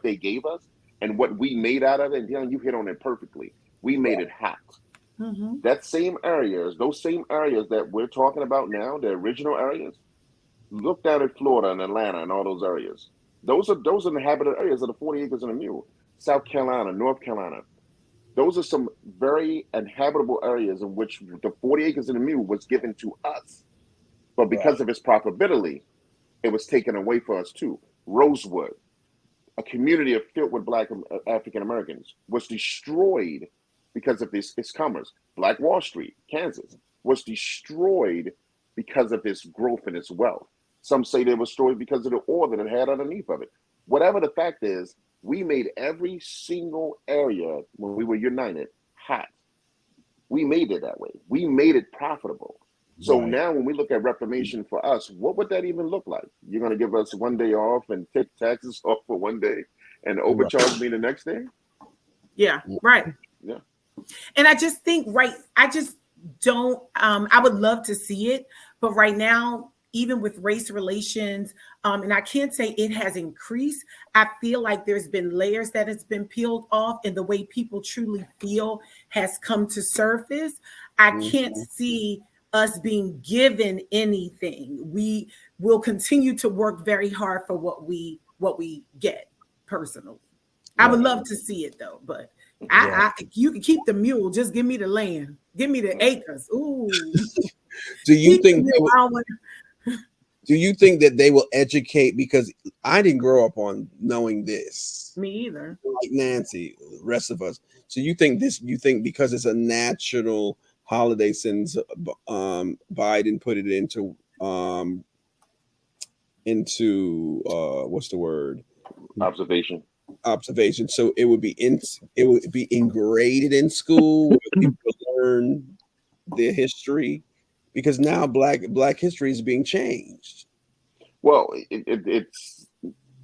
they gave us and what we made out of it, you hit on it perfectly. We made it hot. Mm-hmm. Those same areas that we're talking about now, the original areas. Look down at Florida and Atlanta and all those areas. Those are inhabited areas of the 40 acres and a mule. South Carolina, North Carolina. Those are some very inhabitable areas in which the 40 acres and a mule was given to us. But because of its profitability, it was taken away from us too. Rosewood, a community filled with Black African Americans, was destroyed because of its commerce. Black Wall Street, Kansas, was destroyed because of its growth and its wealth. Some say they were destroyed because of the oil that it had underneath of it. Whatever the fact is, we made every single area when we were united hot. We made it that way. We made it profitable. So now when we look at reformation for us, what would that even look like? You're going to give us one day off and take taxes off for one day and overcharge me the next day? Yeah, right. Yeah. And I just think, I just don't, I would love to see it, but right now, even with race relations, and I can't say it has increased. I feel like there's been layers that has been peeled off, and the way people truly feel has come to surface. I can't see us being given anything. We will continue to work very hard for what we get personally. I would love to see it though, but you can keep the mule. Just give me the land. Give me the acres. Ooh. Do you think that they will educate? Because I didn't grow up on knowing this. Me either. Like Nancy, the rest of us. So you think because it's a national holiday since Biden put it into what's the word? Observation. So it would be ingraded in school where people learn their history, because now black history is being changed. Well, it's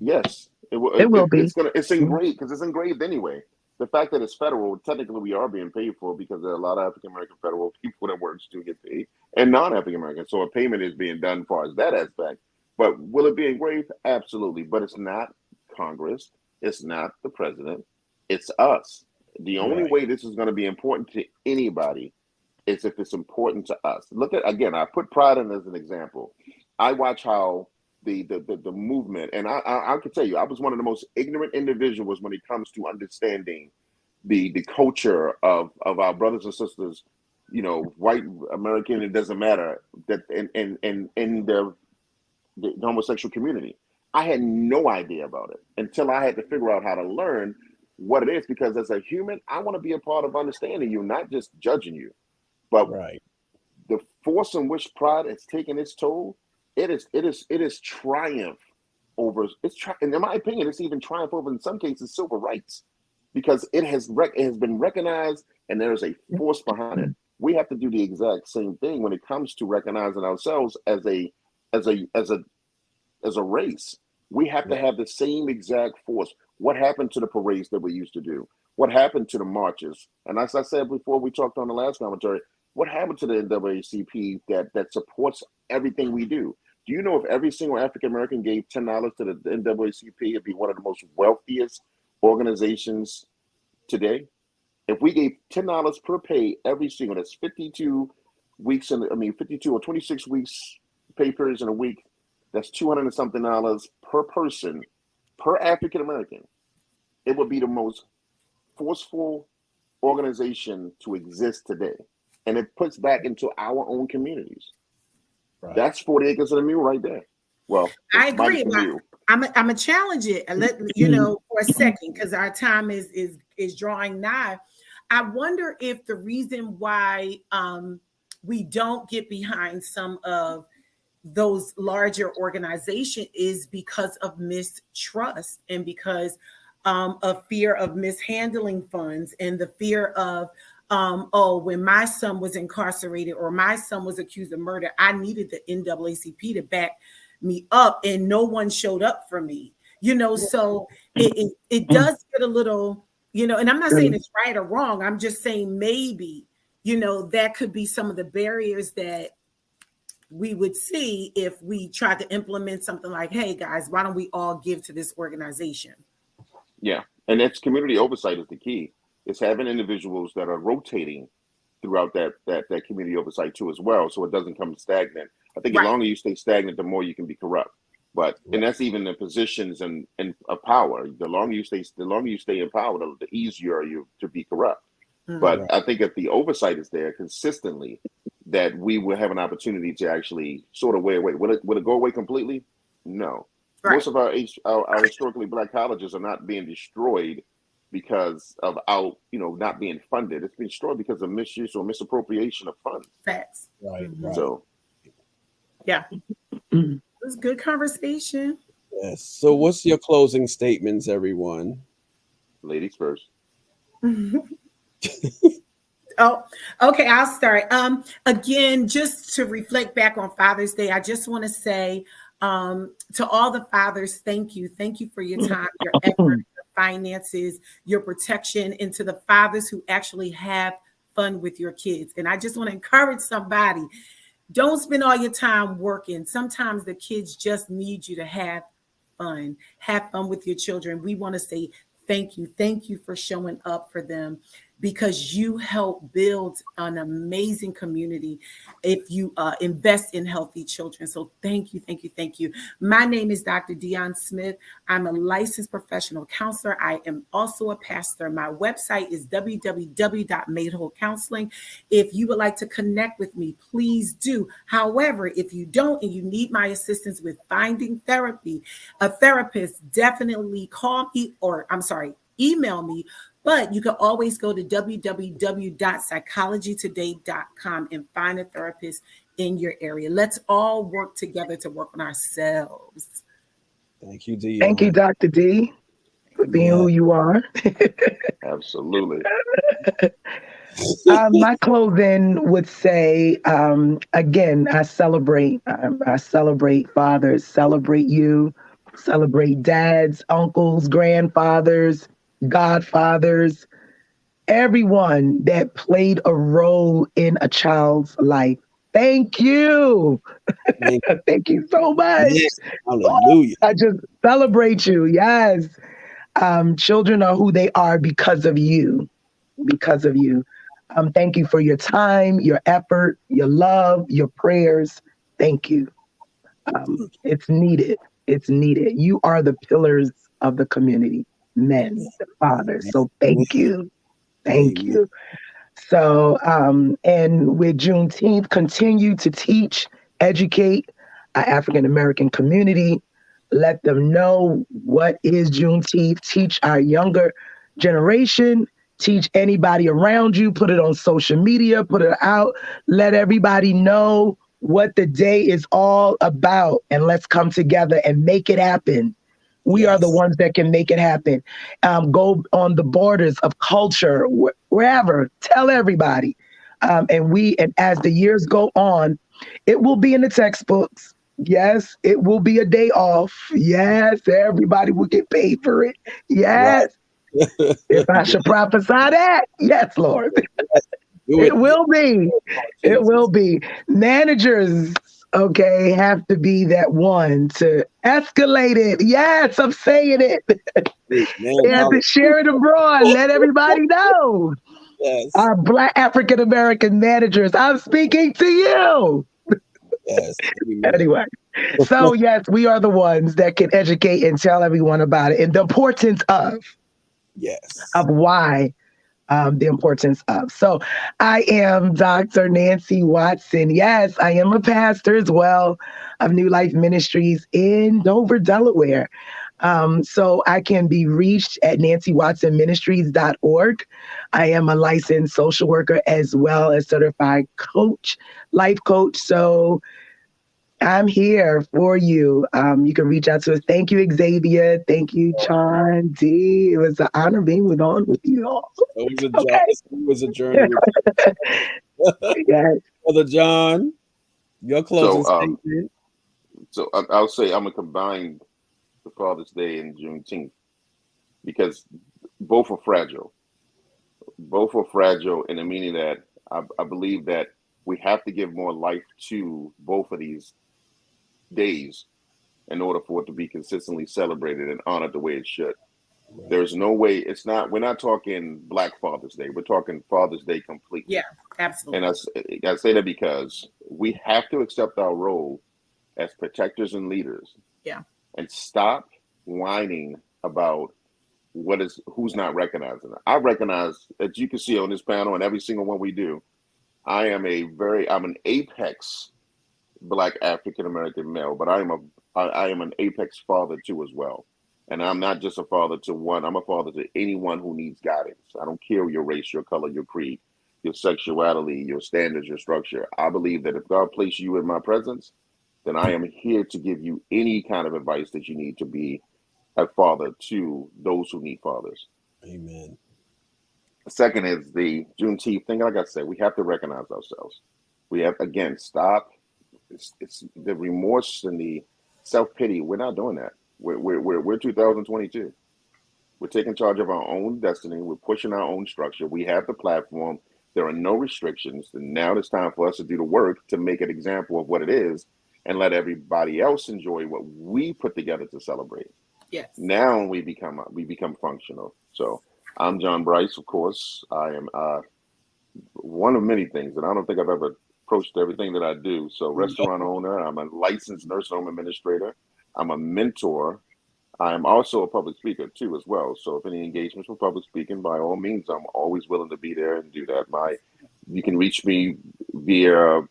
yes, it will be. It's engraved because it's engraved anyway. The fact that it's federal, technically we are being paid for, because there are a lot of African American federal people that work to get paid, and non-African American. So a payment is being done as far as that aspect. But will it be engraved? Absolutely. But it's not Congress. It's not the president. It's us. The only way this is going to be important to anybody is if it's important to us. Look at, again, I put Pride in as an example. I watch how the movement, and I can tell you, I was one of the most ignorant individuals when it comes to understanding the culture of our brothers and sisters, you know, white American, it doesn't matter, that in the homosexual community. I had no idea about it until I had to figure out how to learn what it is, because as a human, I want to be a part of understanding you, not just judging you. But Right. the force in which pride has taken its toll, it is triumph over, and in my opinion, it's even triumph over, in some cases, civil rights, because it has been recognized, and there is a force behind it. We have to do the exact same thing when it comes to recognizing ourselves as a race. We have to have the same exact force. What happened to the parades that we used to do? What happened to the marches? And as I said before, we talked on the last commentary, what happened to the NAACP that supports everything we do? Do you know if every single African American gave $10 to the NAACP, it'd be one of the most wealthiest organizations today? If we gave $10 per pay every single, that's 52 weeks, 52 or 26 weeks pay periods in a week, that's $200 and something per person, per African American. It would be the most forceful organization to exist today. And it puts back into our own communities. Right. That's 40 acres of the mule right there. Well, I agree. I'm a challenge it and let you know for a second, because our time is drawing nigh. I wonder if the reason why we don't get behind some of those larger organizations is because of mistrust, and because of fear of mishandling funds, and the fear of when my son was incarcerated or my son was accused of murder, I needed the NAACP to back me up, and no one showed up for me, you know. So it does get a little, you know, and I'm not saying it's right or wrong. I'm just saying maybe, you know, that could be some of the barriers that we would see if we tried to implement something like, hey guys, why don't we all give to this organization? Yeah, and that's community oversight is the key. It's having individuals that are rotating throughout that community oversight too as well, so it doesn't come stagnant. I think the longer you stay stagnant, the more you can be corrupt. But and that's even the positions and of power. The longer you stay in power, the easier you to be corrupt. Mm-hmm. But I think if the oversight is there consistently, that we will have an opportunity to actually sort of wear away. Will it go away completely? No. Right. Most of our historically Black colleges are not being destroyed because of not being funded. It's being destroyed because of misuse or misappropriation of funds. Facts. Right. Mm-hmm. So, yeah, it was a good conversation. Yes. So, what's your closing statements, everyone? Ladies first. Oh, okay. I'll start. Again, just to reflect back on Father's Day, I just want to say to all the fathers, thank you. Thank you for your time, your effort, your finances, your protection, and to the fathers who actually have fun with your kids. And I just want to encourage somebody, don't spend all your time working. Sometimes the kids just need you to have fun with your children. We want to say thank you. Thank you for showing up for them, because you help build an amazing community if you invest in healthy children. So thank you, thank you, thank you. My name is Dr. Dionne Smith. I'm a licensed professional counselor. I am also a pastor. My website is www.madewholecounseling. If you would like to connect with me, please do. However, if you don't and you need my assistance with finding therapy, a therapist, definitely email me. But you can always go to www.psychologytoday.com and find a therapist in your area. Let's all work together to work on ourselves. Thank you, Dionne. Thank you, Dr. D, for being who you are. Absolutely. My closing would say, again, I celebrate fathers, celebrate you, celebrate dads, uncles, grandfathers, godfathers, everyone that played a role in a child's life. Thank you. Thank you so much. Yes. Hallelujah. I just celebrate you. Yes. Children are who they are because of you. Because of you. Thank you for your time, your effort, your love, your prayers. Thank you. It's needed. It's needed. You are the pillars of the community. Men, fathers. So thank you. Thank you. So, and with Juneteenth, continue to teach, educate our African American community, let them know what is Juneteenth, teach our younger generation, teach anybody around you, put it on social media, put it out, let everybody know what the day is all about, and let's come together and make it happen. We are the ones that can make it happen. Go on the borders of culture, wherever, tell everybody. And as the years go on, it will be in the textbooks. Yes, it will be a day off. Yes, everybody will get paid for it. Yes. Right. If I should prophesy that, yes, Lord. It will be. It will be. Managers, okay, have to be that one to escalate it. Yes, I'm saying it. They have to share it abroad. Let everybody know. Yes. Our Black African American managers, I'm speaking to you. Yes. Anyway, so yes, we are the ones that can educate and tell everyone about it and the importance of. Yes. Of why. The importance of. So I am Dr. Nancy Watson. Yes, I am a pastor as well of New Life Ministries in Dover, Delaware. So I can be reached at nancywatsonministries.org. I am a licensed social worker as well as certified coach, life coach. So I'm here for you. You can reach out to us. Thank you, Xavier. Thank you, John D. It was an honor being on with you all. It was a journey. Yes. Brother John, your closing statement. So I'll say I'm going to combine the Father's Day and Juneteenth because both are fragile. Both are fragile in the meaning that I believe that we have to give more life to both of these days in order for it to be consistently celebrated and honored the way it should. Right. There's no way we're not talking Black Father's Day. We're talking Father's Day completely. Yeah, absolutely. And I say that because we have to accept our role as protectors and leaders. Yeah. And stop whining about who's not recognizing it. I recognize, as you can see on this panel and every single one we do, I'm an apex Black African American male, but I am an apex father too as well. And I'm not just a father to one, I'm a father to anyone who needs guidance. I don't care your race, your color, your creed, your sexuality, your standards, your structure. I believe that if God placed you in my presence, then I am here to give you any kind of advice that you need to be a father to those who need fathers. Amen. The second is the Juneteenth thing. Like I said, we have to recognize ourselves. We have, again, stop. It's the remorse and the self-pity. We're not doing that. We're 2022. We're taking charge of our own destiny. We're pushing our own structure. We have the platform. There are no restrictions. And now it's time for us to do the work to make an example of what it is and let everybody else enjoy what we put together to celebrate. Yes. Now we become functional. So I'm John Brice, of course. I am one of many things, and I don't think I've ever approached everything that I do. So restaurant owner, I'm a licensed nurse home administrator. I'm a mentor. I'm also a public speaker too, as well. So if any engagements for public speaking, by all means, I'm always willing to be there and do that. You can reach me via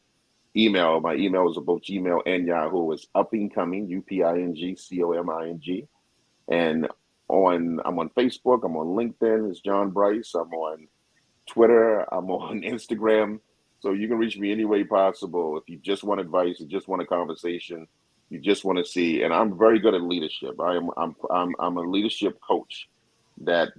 email. My email is both Gmail and Yahoo. It's uppingcoming, UPINGCOMING. And I'm on Facebook. I'm on LinkedIn. It's John Brice. I'm on Twitter. I'm on Instagram. So you can reach me any way possible. If you just want advice, you just want a conversation, you just want to see. And I'm very good at leadership. I'm a leadership coach that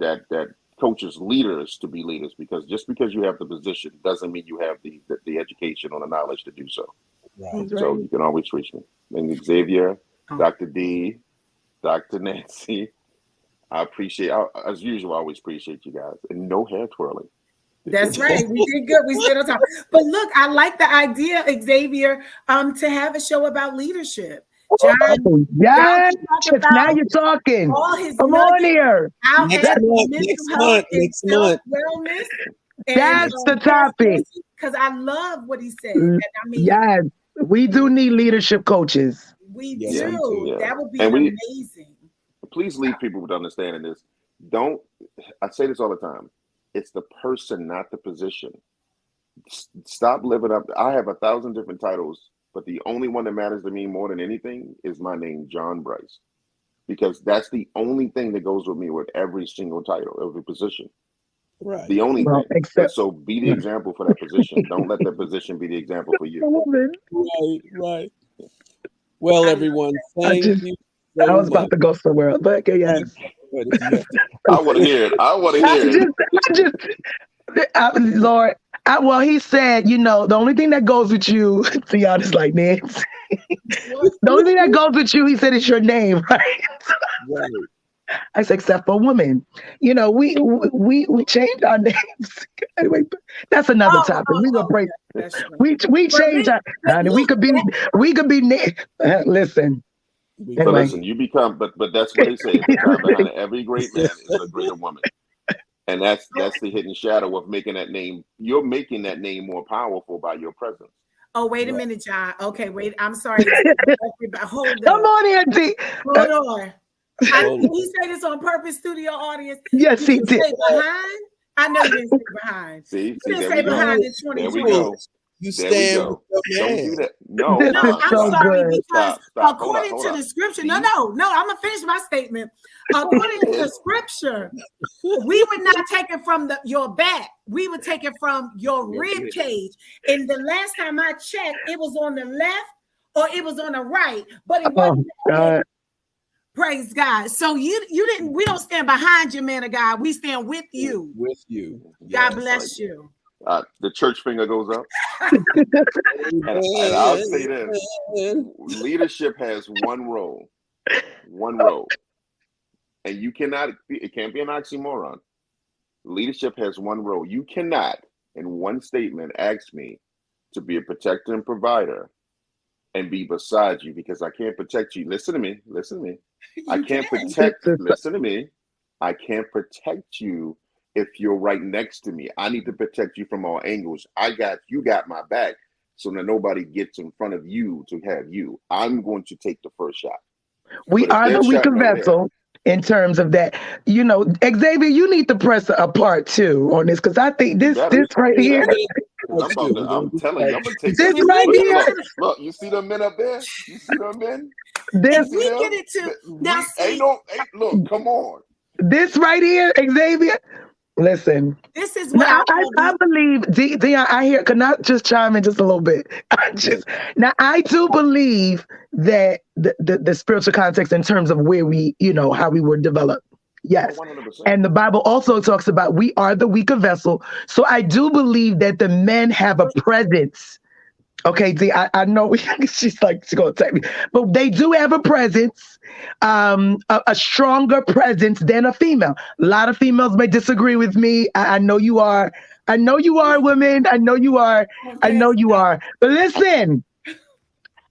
coaches leaders to be leaders, because just because you have the position doesn't mean you have the education or the knowledge to do so. Right. So you can always reach me. And Xavier, Dr. D, Dr. Nancy, I appreciate, as usual, I always appreciate you guys. And no hair twirling. That's right. We did good. We stayed on top. But look, I like the idea, Xavier, to have a show about leadership. John, yes, now you're talking. Come on here. Next month. Wellness. That's the topic. Because I love what he said. And yes, we do need leadership coaches. We do. Yeah. That would be amazing. Please leave people with understanding this. I say this all the time. It's the person, not the position. Stop living up. I have 1,000 different titles, but the only one that matters to me more than anything is my name, John Brice, because that's the only thing that goes with me with every single title, every position. Right. The only Well, thing. except So be the example for that position. Don't let that position be the example for a you. woman. Right. Well, everyone, thank you I so was about much. to go somewhere else, but okay, yes. But if you have to, I want to hear it. I want to hear it. Lord, well, he said, you know, the only thing that goes with you, to y'all, is like Nance. The only thing that goes with you, he said, is your name, right? right. I said, except for women. You know, we changed our names. Anyway, that's another topic. We gonna pray. That's true. We changed our, honey, we could be listen. We- But Anyway. listen, you become, but that's what they say. At the time behind every great man is a greater woman. And that's the hidden shadow of making that name. You're making that name more powerful by your presence. Oh, wait a minute, John. Okay, wait. I'm sorry. Hold Come on. on, Auntie. Hold on. Did he say this on purpose, studio audience? Yes, he did. Say behind? I know you didn't say behind. See, You didn't there say we go. behind in There we 2020. go. You There we stand go. with your Don't man. do that. No, This No, is I'm so sorry good. because Stop. according Hold to on. the scripture, See? no, I'm gonna finish my statement. According to the scripture, we would not take it from your back. We would take it from your rib cage. And the last time I checked, it was on the left or it was on the right, but it Oh, wasn't. God. Praise God. So you didn't. We don't stand behind you, man of God. We stand with you. With you. God Yes. bless you. The church finger goes up. And I'll say this. Leadership has one role. And you cannot, it can't be an oxymoron. Leadership has one role. You cannot, in one statement, ask me to be a protector and provider and be beside you because I can't protect you. Listen to me. I can't protect you if you're right next to me. I need to protect you from all angles. You got my back so that nobody gets in front of you to have you. I'm going to take the first shot. We are the weaker vessel in terms of that. You know, Xavier, you need to press a part 2 on this because I think this right here. I'm telling you, I'm gonna take this right here. Look, you see them men up there? You see them men? This we get it to now. Look, come on. This right here, Xavier. Listen. This is what I believe, Dionne, I hear, can I just chime in just a little bit? Now, I do believe that the spiritual context in terms of where we, you know, how we were developed. Yes. 100%. And the Bible also talks about we are the weaker vessel. So I do believe that the men have a presence. Okay, D, I know she's going to take me, but they do have a presence, a stronger presence than a female. A lot of females may disagree with me. I know you are. I know you are, women. I know you are. I know you are. But listen,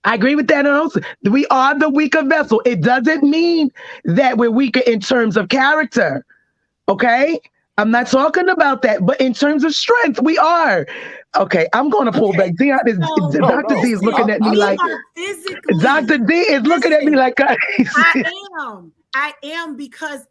I agree with that. Also, we are the weaker vessel. It doesn't mean that we're weaker in terms of character. Okay? I'm not talking about that, but in terms of strength, we are. Okay, I'm going to pull back. Dr. D is looking at me like Dr. D is looking at me like I am because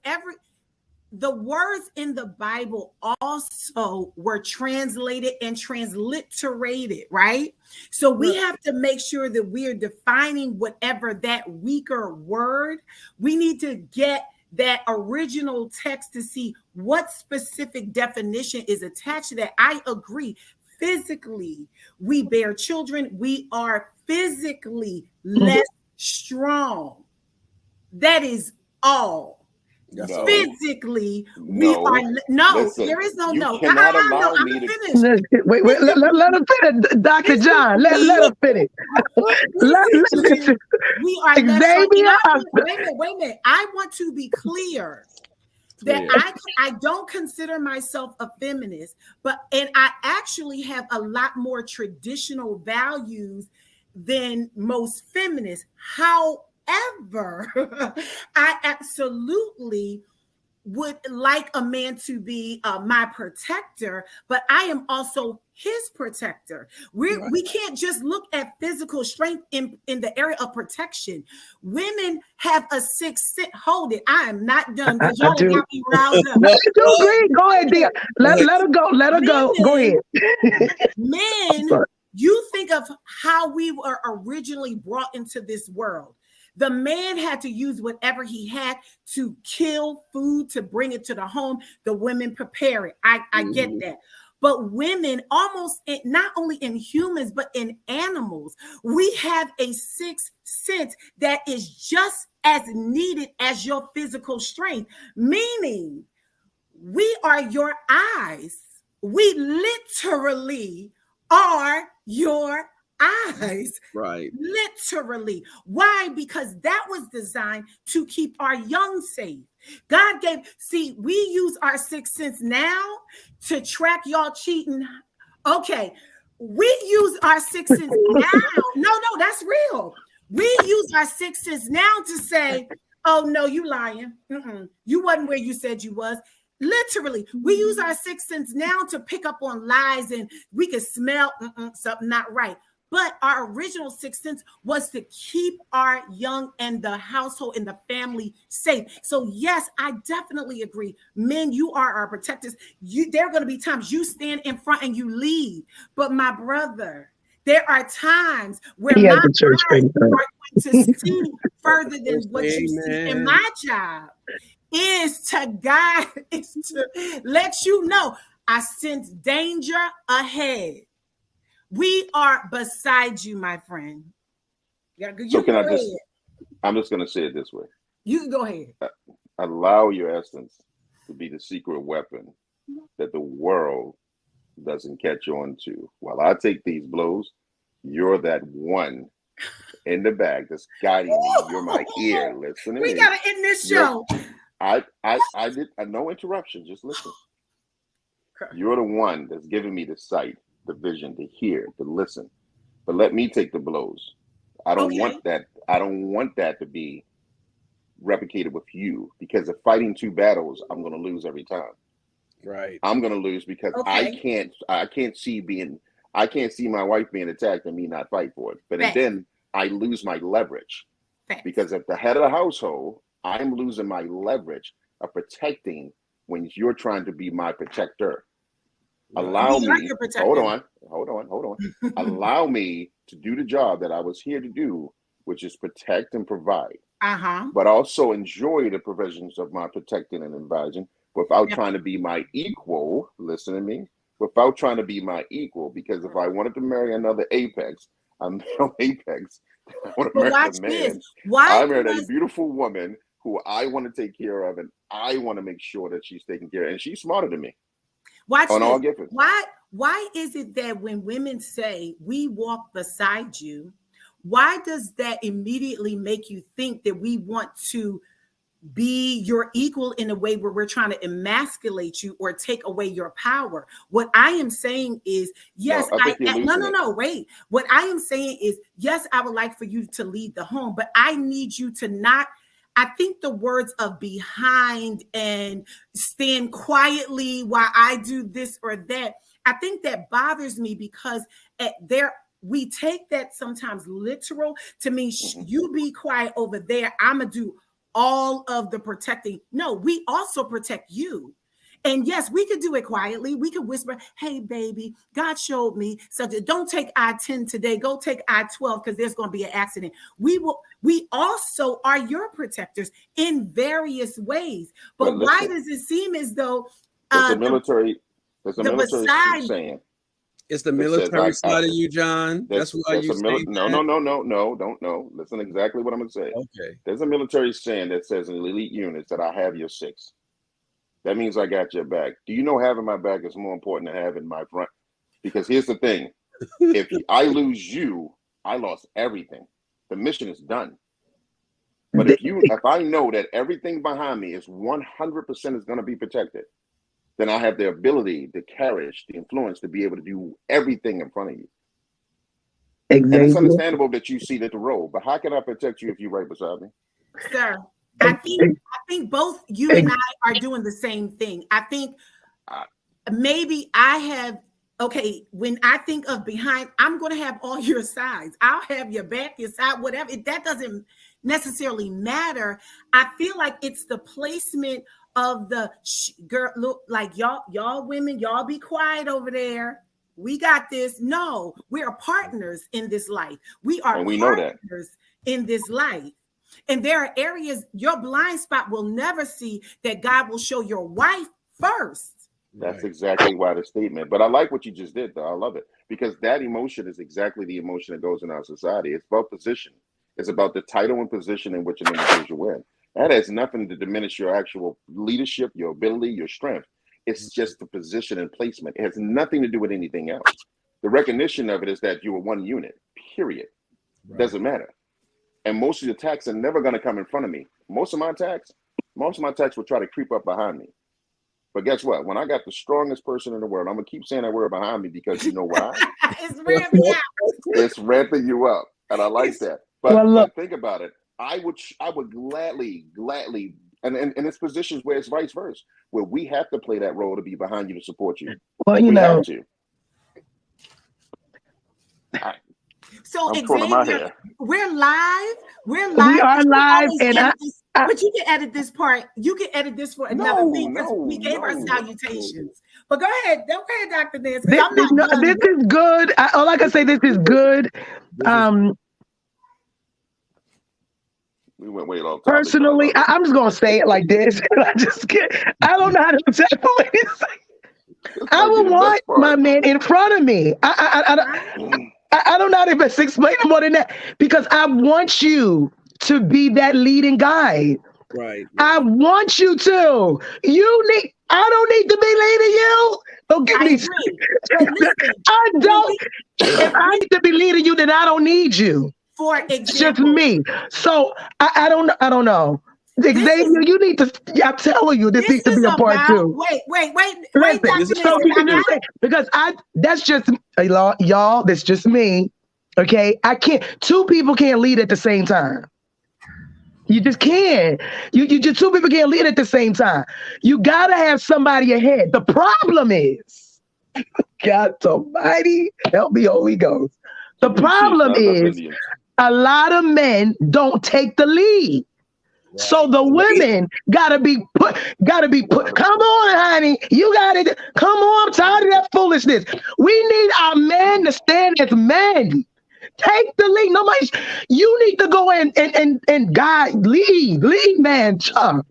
the words in the Bible also were translated and transliterated, right? So we have to make sure that we are defining whatever that weaker word. We need to get that original text to see what specific definition is attached to that. I agree. Physically, we bear children. We are physically less strong. That is all. No. Physically, we are Listen, there is no. Cannot allow me to finish. Wait, let him finish, Dr. John. Let him finish. We are Xavier. Wait a minute. I want to be clear that I don't consider myself a feminist, and I actually have a lot more traditional values than most feminists. However, I absolutely would like a man to be my protector, but I am also his protector. We can't just look at physical strength in the area of protection. Women have a sixth sense. Hold it. I am not done because y'all got me riled up. Do agree. Go ahead, Dia. Let her go. Let her go. Go ahead. Men, you think of how we were originally brought into this world. The man had to use whatever he had to kill food to bring it to the home. The women prepare it. I get that. But women, almost not only in humans, but in animals, we have a sixth sense that is just as needed as your physical strength, meaning we are your eyes. We literally are your eyes. Right. Literally. Why? Because that was designed to keep our young safe. God we use our sixth sense now to track y'all cheating. Okay. We use our sixth sense now. No, that's real. We use our sixth sense now to say, oh no, you lying. You wasn't where you said you was. Literally, we use our sixth sense now to pick up on lies, and we can smell something not right. But our original sixth sense was to keep our young and the household and the family safe. So yes, I definitely agree. Men, you are our protectors. There are going to be times you stand in front and you lead. But my brother, there are times where my eyes are going to see further than what you see. And my job is to guide, is to let you know I sense danger ahead. We are beside you, my friend. So can I just, I'm just going to say it this way. You can go ahead. Allow your essence to be the secret weapon that the world doesn't catch on to. While I take these blows, you're that one in the back that's guiding me. You're my ear. Listen to me. We got to end this show. I did no interruption. Just listen. You're the one that's giving me the sight, the vision, to hear, to listen. But let me take the blows. I don't want that. I don't want that to be replicated with you, because if fighting two battles, I'm going to lose every time. Right. I'm going to lose because I can't see my wife being attacked and me not fight for it. But then I lose my leverage. Because at the head of the household, I'm losing my leverage of protecting when you're trying to be my protector. Allow me, hold on. Allow me to do the job that I was here to do, which is protect and provide. But also enjoy the provisions of my protecting and advising without trying to be my equal. Listen to me. Without trying to be my equal, because if I wanted to marry another apex, I'm no apex. I want to marry a man. I married a beautiful woman who I want to take care of, and I want to make sure that she's taken care of, and she's smarter than me. Watch this. Why is it that when women say we walk beside you, why does that immediately make you think that we want to be your equal in a way where we're trying to emasculate you or take away your power? What I am saying is, yes, wait. What I am saying is, yes, I would like for you to lead the home, but I need you to not, I think the words of behind and stand quietly while I do this or that, I think that bothers me, because we take that sometimes literal to mean you be quiet over there, I'm going to do all of the protecting. No, we also protect you. And yes, we could do it quietly. We could whisper, hey, baby, God showed me something. Don't take I-10 today. Go take I-12 because there's going to be an accident. We also are your protectors in various ways. But why does it seem as though there's a military saying? It's the military side of you, John. That's why you say No. Listen exactly what I'm going to say. Okay. There's a military saying that says in elite units that I have your six. That means I got your back. Do you know having my back is more important than having my front? Because here's the thing. If I lose you, I lost everything. The mission is done. But if I know that everything behind me is 100% is going to be protected, then I have the ability, the courage, the influence to be able to do everything in front of you. Exactly. And it's understandable that you see that the role, but how can I protect you if you're right beside me? Sir, I think both you and I are doing the same thing. I think maybe I have. Okay, when I think of behind, I'm going to have all your sides. I'll have your back, your side, whatever. That doesn't necessarily matter. I feel like it's the placement of the girl. Look, like y'all women, y'all be quiet over there. We got this. No, we are partners in this life. We are partners in this life. And there are areas your blind spot will never see that God will show your wife first. That's exactly why the statement. But I like what you just did, though. I love it, because that emotion is exactly the emotion that goes in our society. It's about position. It's about the title and position in which an individual in. That has nothing to diminish your actual leadership, your ability, your strength. It's just the position and placement. It has nothing to do with anything else. The recognition of it is that you are one unit, period. Right. Doesn't matter. And most of the attacks are never going to come in front of me. Most of my attacks will try to creep up behind me. But guess what? When I got the strongest person in the world, I'm going to keep saying that word behind me, because you know why? It's ramping up. It's ramping you up. And I like that. But think about it. I would gladly, and it's positions where it's vice versa, where we have to play that role to be behind you to support you. Well, you know. So Xavier, we're live. We are live, and but you can edit this part. You can edit this for another thing, because we gave our salutations. But go ahead, Dr. Nance. This is good. All I can say, this is good. We went way off. Personally, I'm just gonna say it like this. I don't know how to tackle it. I would want my man in front of me. I don't know how to even explain it more than that, because I want you to be that leading guy. Right. I want you to. I don't need to be leading you. Don't give me. I don't. If I need to be leading you, then I don't need you. For example, it's just me. So I don't know. Xavier, you need to. I'm telling you, this needs to be a part two. Wait, because that's just y'all. That's just me. Okay, I can't. Two people can't lead at the same time. You just can't. You just, two people can't lead at the same time. You gotta have somebody ahead. The problem is, God Almighty, help me, Holy Ghost. The problem is, a lot of men don't take the lead. Right. So the women gotta be put. Come on, honey, you got it. Come on, I'm tired of that foolishness. We need our men to stand as men. Take the lead. You need to go and guide, lead, man. I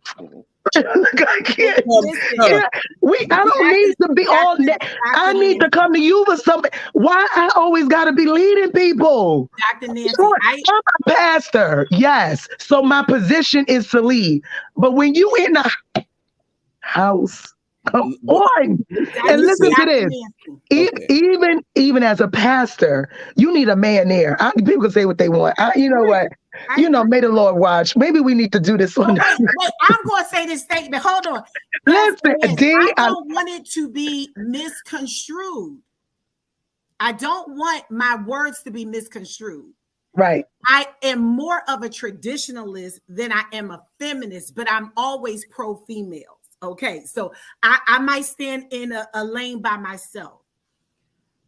don't need to be all that. I need to come to you for something. Why I always got to be leading people? Dr. Nancy, I'm a pastor, yes. So my position is to lead. But when you in the house, come on, and listen to this. Even as a pastor, you need a man there. People can say what they want. You know what? May the Lord watch. Maybe we need to do this one. Wait, I'm going to say this statement. Hold on. Listen, I don't want it to be misconstrued. I don't want my words to be misconstrued. Right. I am more of a traditionalist than I am a feminist, but I'm always pro-females. Okay, so I might stand in a lane by myself.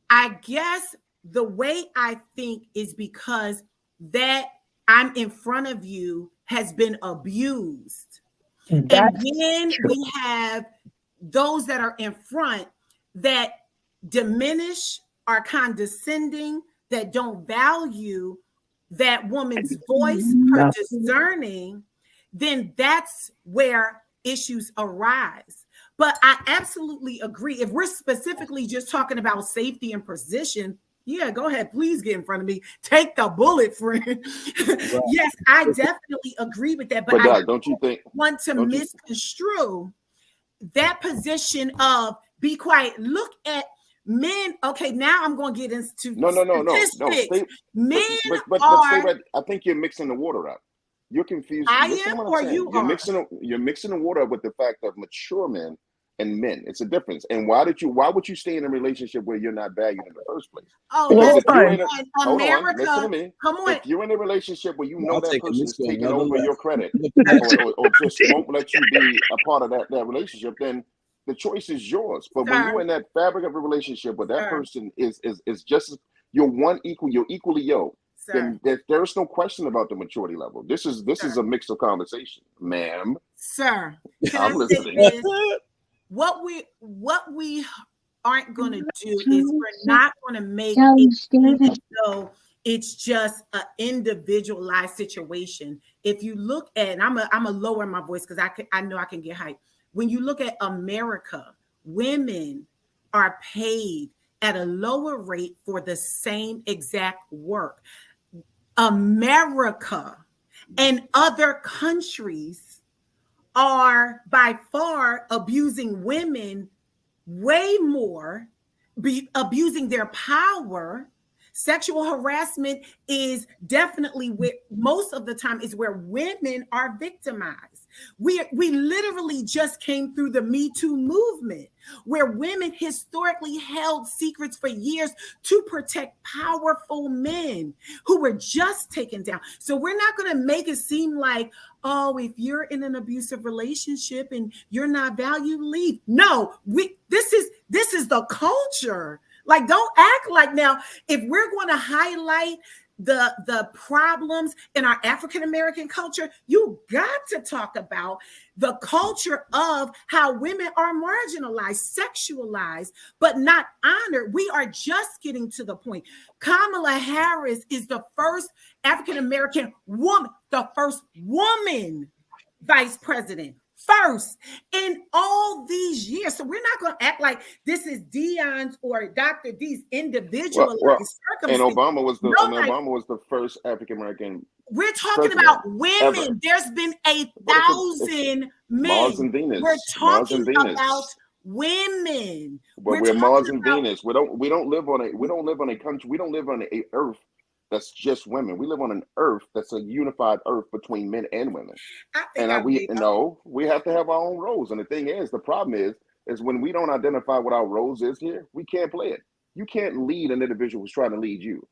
I guess the way I think is because that I'm in front of you has been abused. And then we have those that are in front that diminish, are condescending, that don't value that woman's voice, her discerning, then that's where issues arise. But I absolutely agree. If we're specifically just talking about safety and position, yeah, go ahead. Please get in front of me. Take the bullet, friend. Right. Yes, I definitely agree with that. But I don't you think want to misconstrue that position of be quiet. Look at men. Okay, now I'm going to get into statistics. Men but are. Right. I think you're mixing the water up. You're confused. I am, or you are. You're mixing the water up with the fact of mature men and men. It's a difference. And why would you stay in a relationship where you're not valued in the first place? Oh, Because if you're listen, in a, hold on, listen to me. come on. If you're in a relationship where you know Y'all that taking person this is to taking another over your level. credit or just won't let you be a part of that relationship, then the choice is yours. But when you're in that fabric of a relationship where that person is just you're equally yoked, then there's no question about the maturity level. This is a mix of conversation, ma'am. Sir, can I'm I listening. say this? What we aren't going to do is we're not going to make it seem as though it's just an individualized situation. If you look at, and I'm a lower my voice because I know I can get hyped. When you look at America, women are paid at a lower rate for the same exact work. America and other countries are by far abusing women way more, abusing their power. Sexual harassment is definitely where most of the time is where women are victimized. We literally just came through the Me Too movement, where women historically held secrets for years to protect powerful men who were just taken down. So we're not going to make it seem like, oh, if you're in an abusive relationship and you're not valued, leave. No, this is the culture. Like, don't act like, now, if we're going to highlight the problems in our African-American culture, you got to talk about the culture of how women are marginalized, sexualized, but not honored. We are just getting to the point. Kamala Harris is the first African-American woman, the first woman vice president. First in all these years. So we're not going to act like this is Dionne's or Dr. D's individualized circumstance. And Obama was the first African American. We're talking about women. Ever. There's been 1,000 men. Mars and Venus. We're talking about women. We're Mars and Venus. We don't live on a country. We don't live on a earth that's just women. We live on an earth that's a unified earth between men and women. We have to have our own roles. And the thing is, the problem is when we don't identify what our roles is here, we can't play it. You can't lead an individual who's trying to lead you.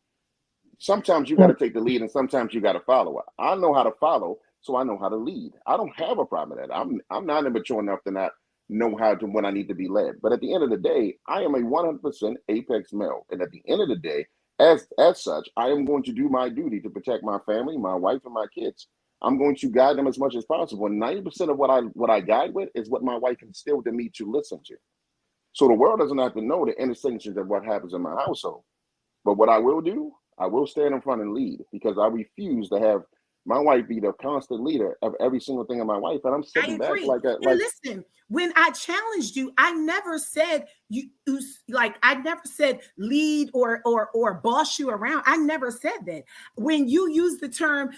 Sometimes you got to take the lead and sometimes you got to follow. I know how to follow, so I know how to lead. I don't have a problem with that. I'm not immature enough to not know how to when I need to be led. But at the end of the day, I am a 100% apex male. And at the end of the day, as such, I am going to do my duty to protect my family, my wife, and my kids. I'm going to guide them as much as possible. And 90% of what I guide with is what my wife instilled in me to listen to. So the world doesn't have to know the intersections of what happens in my household. But what I will do, I will stand in front and lead, because I refuse to have my wife be the constant leader of every single thing in my life. And I'm sitting back like that. Like, listen, when I challenged you, I never said I never said lead or boss you around. I never said that. When you use the term,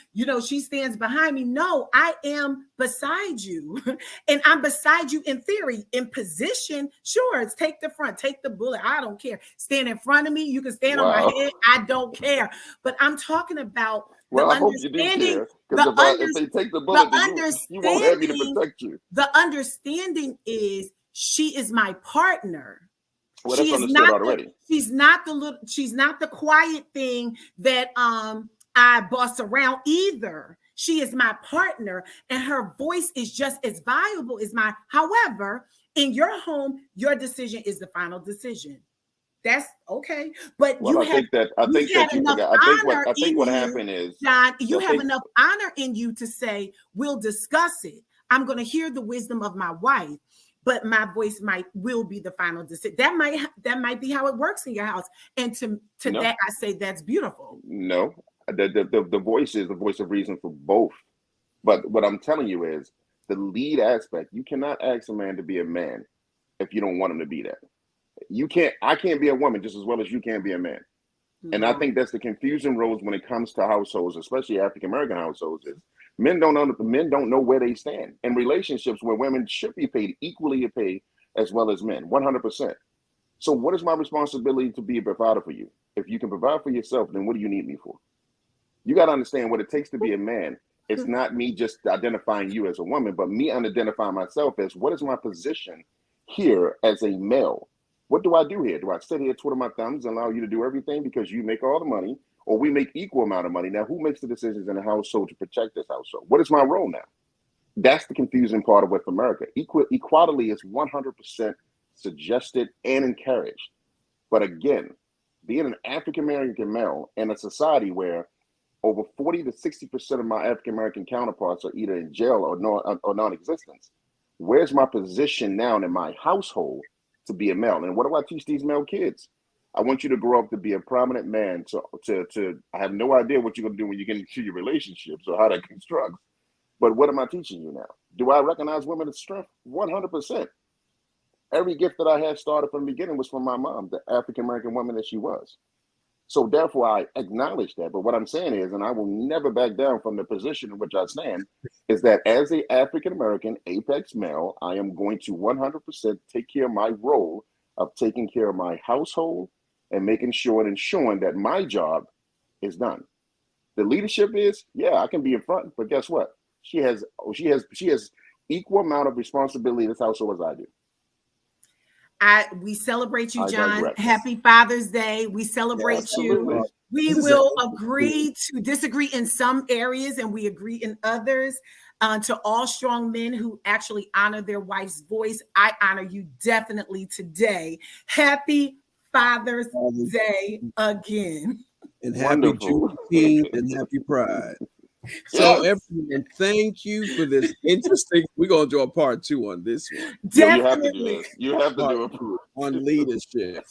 she stands behind me. No, I am beside you. And I'm beside you in theory. In position, sure, it's take the front, take the bullet. I don't care. Stand in front of me. You can stand on my head. I don't care. But I'm talking about I hope you do care, because if they take the bullet, you won't have me to protect you. The understanding is she is my partner. Well, that's understood already. She's not the quiet thing that I boss around either. She is my partner, and her voice is just as valuable as mine. However, in your home, your decision is the final decision. That's okay, but what happened is, John, you have enough honor in you to say, we'll discuss it. I'm going to hear the wisdom of my wife, but my voice will be the final decision. That might be how it works in your house. And to that, I say that's beautiful. No, the voice is the voice of reason for both. But what I'm telling you is the lead aspect. You cannot ask a man to be a man if you don't want him to be that. I can't be a woman just as well as you can't be a man. Mm-hmm. And I think that's the confusion rose when it comes to households, especially African-American households, is men don't know where they stand in relationships where women should be paid equally as well as men, 100%. So what is my responsibility to be a provider for you? If you can provide for yourself, then what do you need me for? You got to understand what it takes to be a man. It's not me just identifying you as a woman, but me identifying myself as what is my position here as a male, what do I do here? Do I sit here, twiddle my thumbs, and allow you to do everything because you make all the money, or we make equal amount of money? Now, who makes the decisions in the household to protect this household? What is my role now? That's the confusing part of with America. Equality is 100% suggested and encouraged. But again, being an African-American male in a society where over 40 to 60% of my African-American counterparts are either in jail or non-existent, where's my position now in my household to be a male? And what do I teach these male kids? I want you to grow up to be a prominent man. I have no idea what you're going to do when you get into your relationships or how that constructs. But what am I teaching you now? Do I recognize women as strength? 100%. Every gift that I had started from the beginning was from my mom, the African-American woman that she was. So therefore, I acknowledge that. But what I'm saying is, and I will never back down from the position in which I stand, is that as an African-American apex male, I am going to 100% take care of my role of taking care of my household and making sure and ensuring that my job is done. The leadership is, yeah, I can be in front, but guess what? She has equal amount of responsibility in this household as I do. We celebrate you, John. Happy Father's Day. We celebrate you. We will agree to disagree in some areas and we agree in others. To all strong men who actually honor their wife's voice, I honor you definitely today. Happy Father's Day again. And happy Juneteenth and happy Pride. So everyone, thank you for this interesting. We're gonna do a part 2 on this one. Definitely. You have to do it on leadership.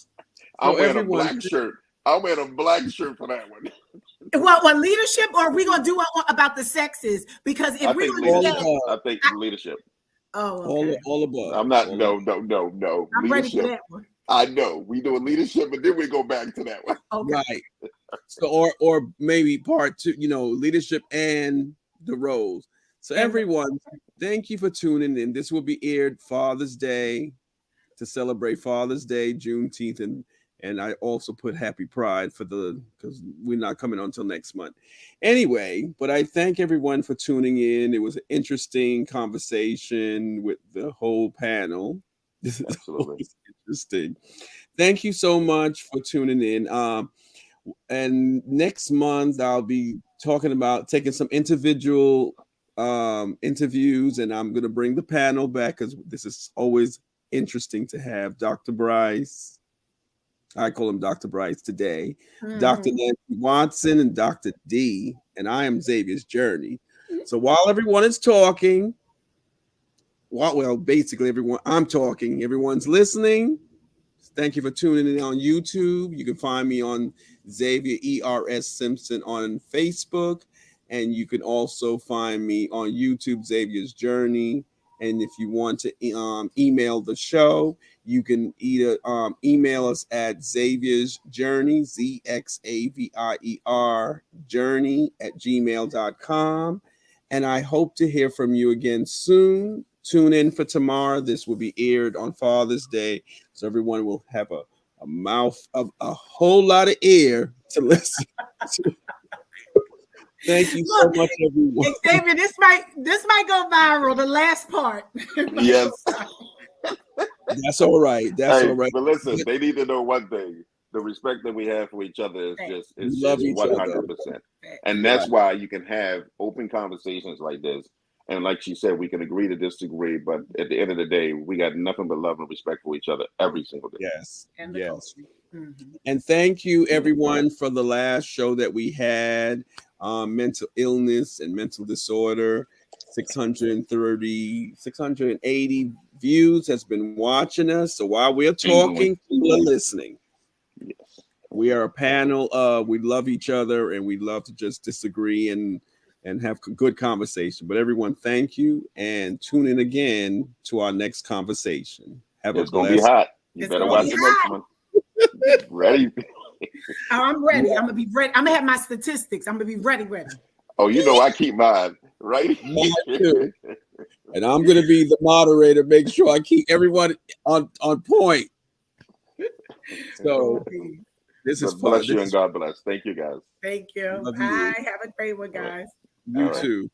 I'm wearing a black shirt. I'm wearing a black shirt for that one. Well, on leadership, or are we gonna do it about the sexes? Because if we're gonna do that, I think leadership. Oh, okay. all above. I'm not. No. I'm ready for that one. I know we doing leadership, but then we go back to that one. Okay. Right. So, or maybe part 2, leadership and the roles. So everyone, thank you for tuning in. This will be aired Father's Day to celebrate Father's Day, Juneteenth, and I also put Happy Pride because we're not coming on until next month. Anyway, but I thank everyone for tuning in. It was an interesting conversation with the whole panel. This is always interesting. Thank you so much for tuning in. And next month I'll be talking about taking some individual interviews, and I'm going to bring the panel back because this is always interesting to have Dr. Brice. I call him Dr. Brice today. Dr. Nance Watson and Dr. D, and I am Xavier's Journey. So while everyone is talking, basically everyone, I'm talking, everyone's listening. Thank you for tuning in on YouTube. You can find me on Xavier ERS Simpson on Facebook, and you can also find me on YouTube, Xavier's Journey. And if you want to email the show, you can either email us at Xavier's Journey, ZXAVIER Journey @gmail.com. And I hope to hear from you again soon. Tune in for tomorrow. This will be aired on Father's Day, so everyone will have a mouth of a whole lot of air to listen to. Thank you so much, everyone. Xavier, this might go viral. The last part. Yes. That's all right. All right. But listen, they need to know one thing: the respect that we have for each other is 100%, and that's why you can have open conversations like this. And like she said, we can agree to disagree, but at the end of the day, we got nothing but love and respect for each other every single day. Yes. And thank you, everyone, for the last show that we had, mental illness and mental disorder. 680 views has been watching us. So while we're talking, people are listening. Yes. We are a panel. We love each other, and we love to just disagree and have good conversation. But everyone, thank you, and tune in again to our next conversation. It's going to be hot. You better watch the next one. Ready? I'm ready. I'm going to be ready. I'm going to have my statistics. I'm going to be ready. Oh, I keep mine, right? Mine too. And I'm going to be the moderator, make sure I keep everyone on point. So this is fun. Bless you and God bless. Thank you, guys. Thank you. Bye. Have a great one, guys. You too.